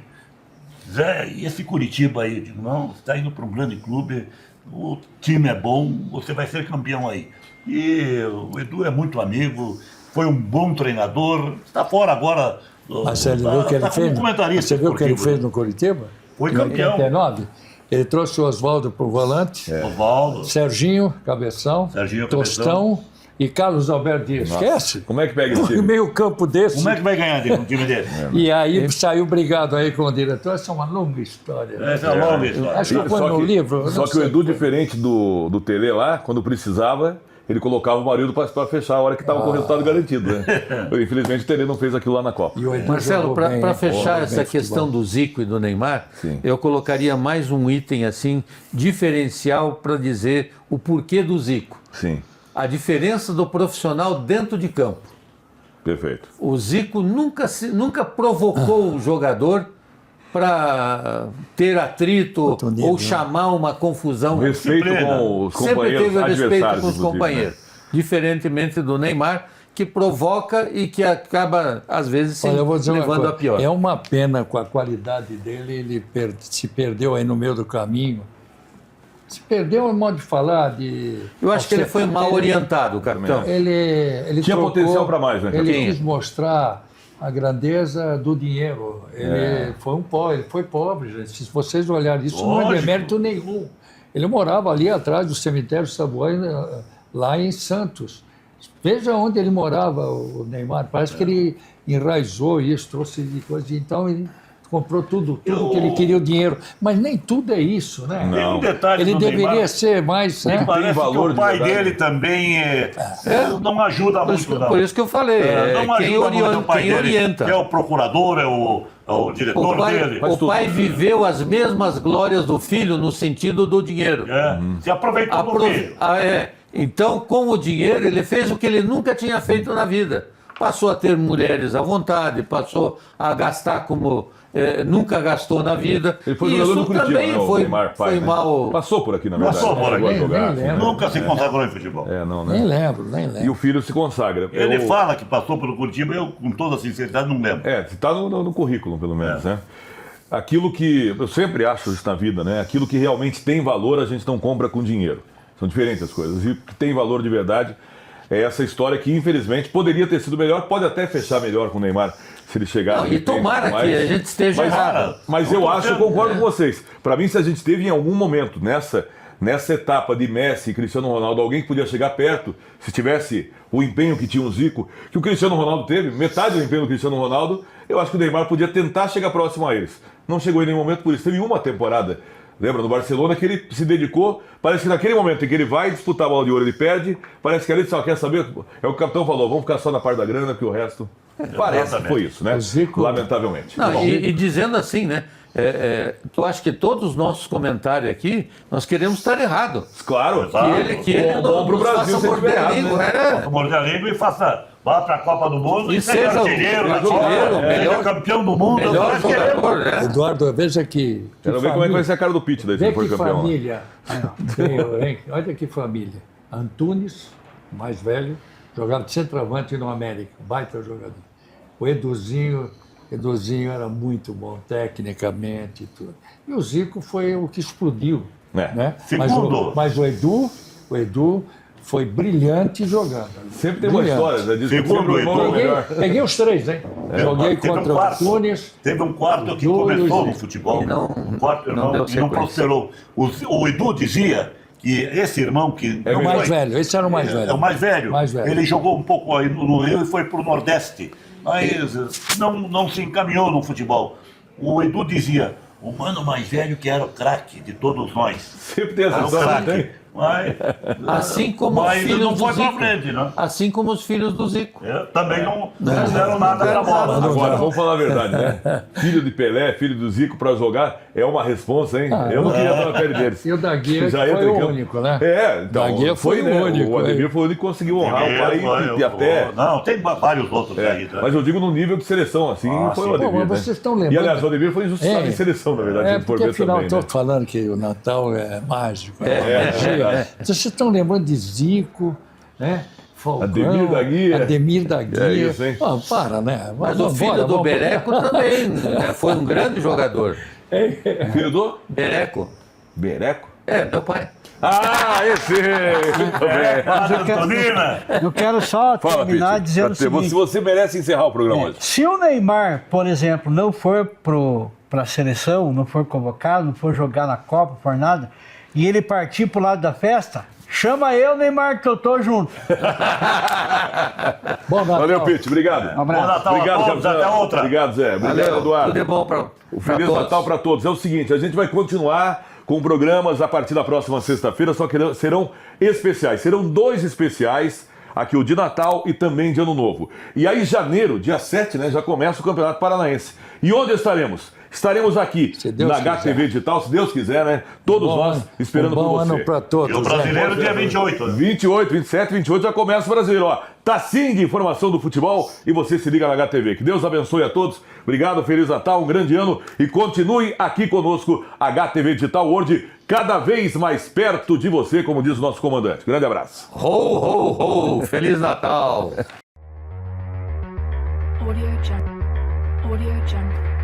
Zé, e esse Curitiba aí? Eu digo, não, você está indo para um grande clube, o time é bom, você vai ser campeão aí. E o Edu é muito amigo, foi um bom treinador, está fora agora. Mas você viu o que ele como fez? comentarista Você viu o que ele esportivo. fez no Curitiba? Foi Em campeão. 89? Ele trouxe o Oswaldo para o volante, Oswaldo, Serginho, Cabeção, Serginho, Tostão e Carlos Alberto Dias. Esquece? Como é que pega esse No time? meio campo desse. como é que vai ganhar dele, um time dele? E aí saiu brigado aí com o diretor. Essa é uma longa história. né? Essa é uma longa história. Acho que foi no livro. eu Só não que o sei. Edu, diferente do Tele lá, quando precisava, ele colocava o marido para fechar a hora que estava com o resultado garantido, né? Infelizmente o Tele não fez aquilo lá na Copa. E o Edu Marcelo, jogou para bem, fechar jogou essa bem questão futebol. do Zico e do Neymar, Sim. eu colocaria mais um item assim, diferencial para dizer o porquê do Zico. Sim, A diferença do profissional dentro de campo. perfeito. O Zico nunca provocou o jogador para ter atrito Outro nível, ou né? chamar uma confusão. Respeito Disciplina. com os Sempre companheiros teve respeito adversários, com os inclusive, companheiros. Diferentemente do Neymar, que provoca e que acaba, às vezes, se Olha, eu vou dizer uma levando coisa. a pior. É uma pena com a qualidade dele, ele se perdeu aí no meio do caminho. Se perdeu no modo de falar, de... Eu acho que ele foi mal orientado, capitão. Ele Tinha trocou, potencial pra mais, né, Ele Tinha. quis mostrar a grandeza do dinheiro. Ele foi um pobre, ele foi pobre, gente. Se vocês olharem isso, não é Lógico. demérito nenhum. Ele morava ali atrás do cemitério Savoy, lá em Santos. Veja onde ele morava, o Neymar. Parece que ele enraizou isso, trouxe de coisa. Então ele comprou tudo que ele queria, o dinheiro. Mas nem tudo é isso, né? Tem um detalhe Ele do deveria Neymar, ser mais. me Né? parece valor que o de pai verdade. dele também não ajuda muito, não. Por isso que eu falei, Não quem ajuda muito o pai quem dele, orienta. que é o procurador, é o diretor dele. O pai viveu as mesmas glórias do filho no sentido do dinheiro. Se aproveitou do filho. Então, com o dinheiro, ele fez o que ele nunca tinha feito na vida. Passou a ter mulheres à vontade, passou a gastar como nunca gastou na vida. Ele foi E jogador isso do Curitiba, também né, o foi, Neymar, pai, foi né? mal. Passou por aqui, na verdade. Passou por Chegou a aqui. jogar, Nem assim, lembro. Nunca se consagrou em futebol. não, né? Nem lembro. E o filho se consagra. Ele fala que passou pelo Curitiba, eu, com toda sinceridade, não lembro. Está no currículo, pelo menos, né? Aquilo que eu sempre acho isso na vida, né? Aquilo que realmente tem valor, a gente não compra com dinheiro. São diferentes as coisas. E o que tem valor de verdade é essa história que, infelizmente, poderia ter sido melhor, pode até fechar melhor com o Neymar se ele chegar. Não, e tomara que a gente esteja errado. Mas eu acho, eu concordo com vocês. Para mim, se a gente teve em algum momento nessa etapa de Messi e Cristiano Ronaldo, alguém que podia chegar perto, se tivesse o empenho que tinha o Zico, que o Cristiano Ronaldo teve, metade do empenho do Cristiano Ronaldo, eu acho que o Neymar podia tentar chegar próximo a eles. Não chegou em nenhum momento, por isso teve uma temporada. Lembra, no Barcelona, que ele se dedicou, parece que naquele momento em que ele vai disputar a bola de ouro, ele perde, parece que ali ele só quer saber, é o que o capitão falou, vamos ficar só na parte da grana, que o resto... Parece que foi isso, né? O Zico- Lamentavelmente. Não, e dizendo assim, né? Eu acho que todos os nossos comentários aqui, nós queremos estar errado. Claro. Que ele Bom pro nos Brasil faça se morder tiver a errado, língua, né? O Mordialigo e vá para a Copa do Mundo E seja seja o artilheiro da artilheiro, Copa, melhor- seja campeão do mundo. melhor nós queremos. jogador, né? Eduardo, veja que Quero ver como é que vai ser a cara do Pitt daí, se Vê ele for que campeão. família. Hein? Olha que família. Antunes, mais velho, jogava de centroavante no América, baita jogador. O Eduzinho, Eduzinho era muito bom tecnicamente e tudo. E o Zico foi o que explodiu. É. Né? Segundo. Mas o Edu foi brilhante jogando. Sempre tem uma Brilhante. história, né? Diz que Segundo sempre o irmão é o Edu, melhor. Peguei os três, hein? Joguei Teve contra o quarto. Tunes. Teve um quarto que Edu e começou Luizinho. no futebol. E não- um quarto não deu irmão e não sequência. prosperou. O Edu dizia que esse irmão que É O o mais foi- velho, esse era o mais velho. É o mais velho. Mais velho. Ele jogou um pouco aí no Rio e foi para o Nordeste. Mas não se encaminhou no futebol. O Edu dizia, o mano mais velho que era o craque de todos nós. Sempre tem essa Era o história, não craque. tem? Mas, Assim como os mas filhos não do foi para Zico. frente, né? Assim como os filhos do Zico. Também não fizeram nada da bola. Agora, vamos falar a verdade, né? Filho de Pelé, filho do Zico pra jogar é uma responsa, hein? Eu não queria estar na pele deles. E o Daguia Já foi entra em o campo. único, né? É, então. Daguia foi o único, O Ademir hein? foi o único que conseguiu honrar o pai e até. Não, tem vários outros aí. né? Mas eu digo no nível de seleção, assim, foi sim. o Ademir. Pô, mas né? vocês estão lembrando- E aliás, o Ademir foi injustiçado em seleção, na verdade, É, se for porque ver afinal também, estou né? falando que o Natal é mágico. verdade. Vocês estão lembrando de Zico, né? Falcão, Ademir da Guia. Ademir da Guia. É isso, hein? Ah, para, né? Mas o filho do Bereco também né? Foi um grande jogador. Filho do Bereco. Bereco? É, meu pai. Ah, esse! Muito bem. Antonina! Eu quero só Fala, terminar Pete. dizendo o seguinte. Você merece encerrar o programa hoje. Se o Neymar, por exemplo, não for para a seleção, não for convocado, não for jogar na Copa, por nada, e ele partir para o lado da festa, chama eu, Neymar, que eu tô junto. Bom Natal. Valeu, Pete. Obrigado. Um abraço. Bom Natal Obrigado, a todos, capitão. até outra. Obrigado, Zé. Obrigado, Valeu. Eduardo. Tudo de bom para Feliz todos. Natal para todos. É o seguinte, a gente vai continuar com programas a partir da próxima sexta-feira, só que serão especiais. Serão 2 especiais, aqui o de Natal e também de Ano Novo. E aí, janeiro, dia 7, né, já começa o Campeonato Paranaense. E onde estaremos? Estaremos aqui Se Deus na quiser. HTV Digital, se Deus quiser, né? Todos nós esperando bom por você. ano para todos. E o brasileiro né? dia 28. né? 28, 27, 28 já começa o brasileiro. Ó, Tassing, informação do futebol e você se liga na HTV. Que Deus abençoe a todos. Obrigado, Feliz Natal, um grande ano e continue aqui conosco, HTV Digital World, cada vez mais perto de você, como diz o nosso comandante. Grande abraço. Ho, ho, ho! Feliz Natal! Audio Jungle. Audio Jungle.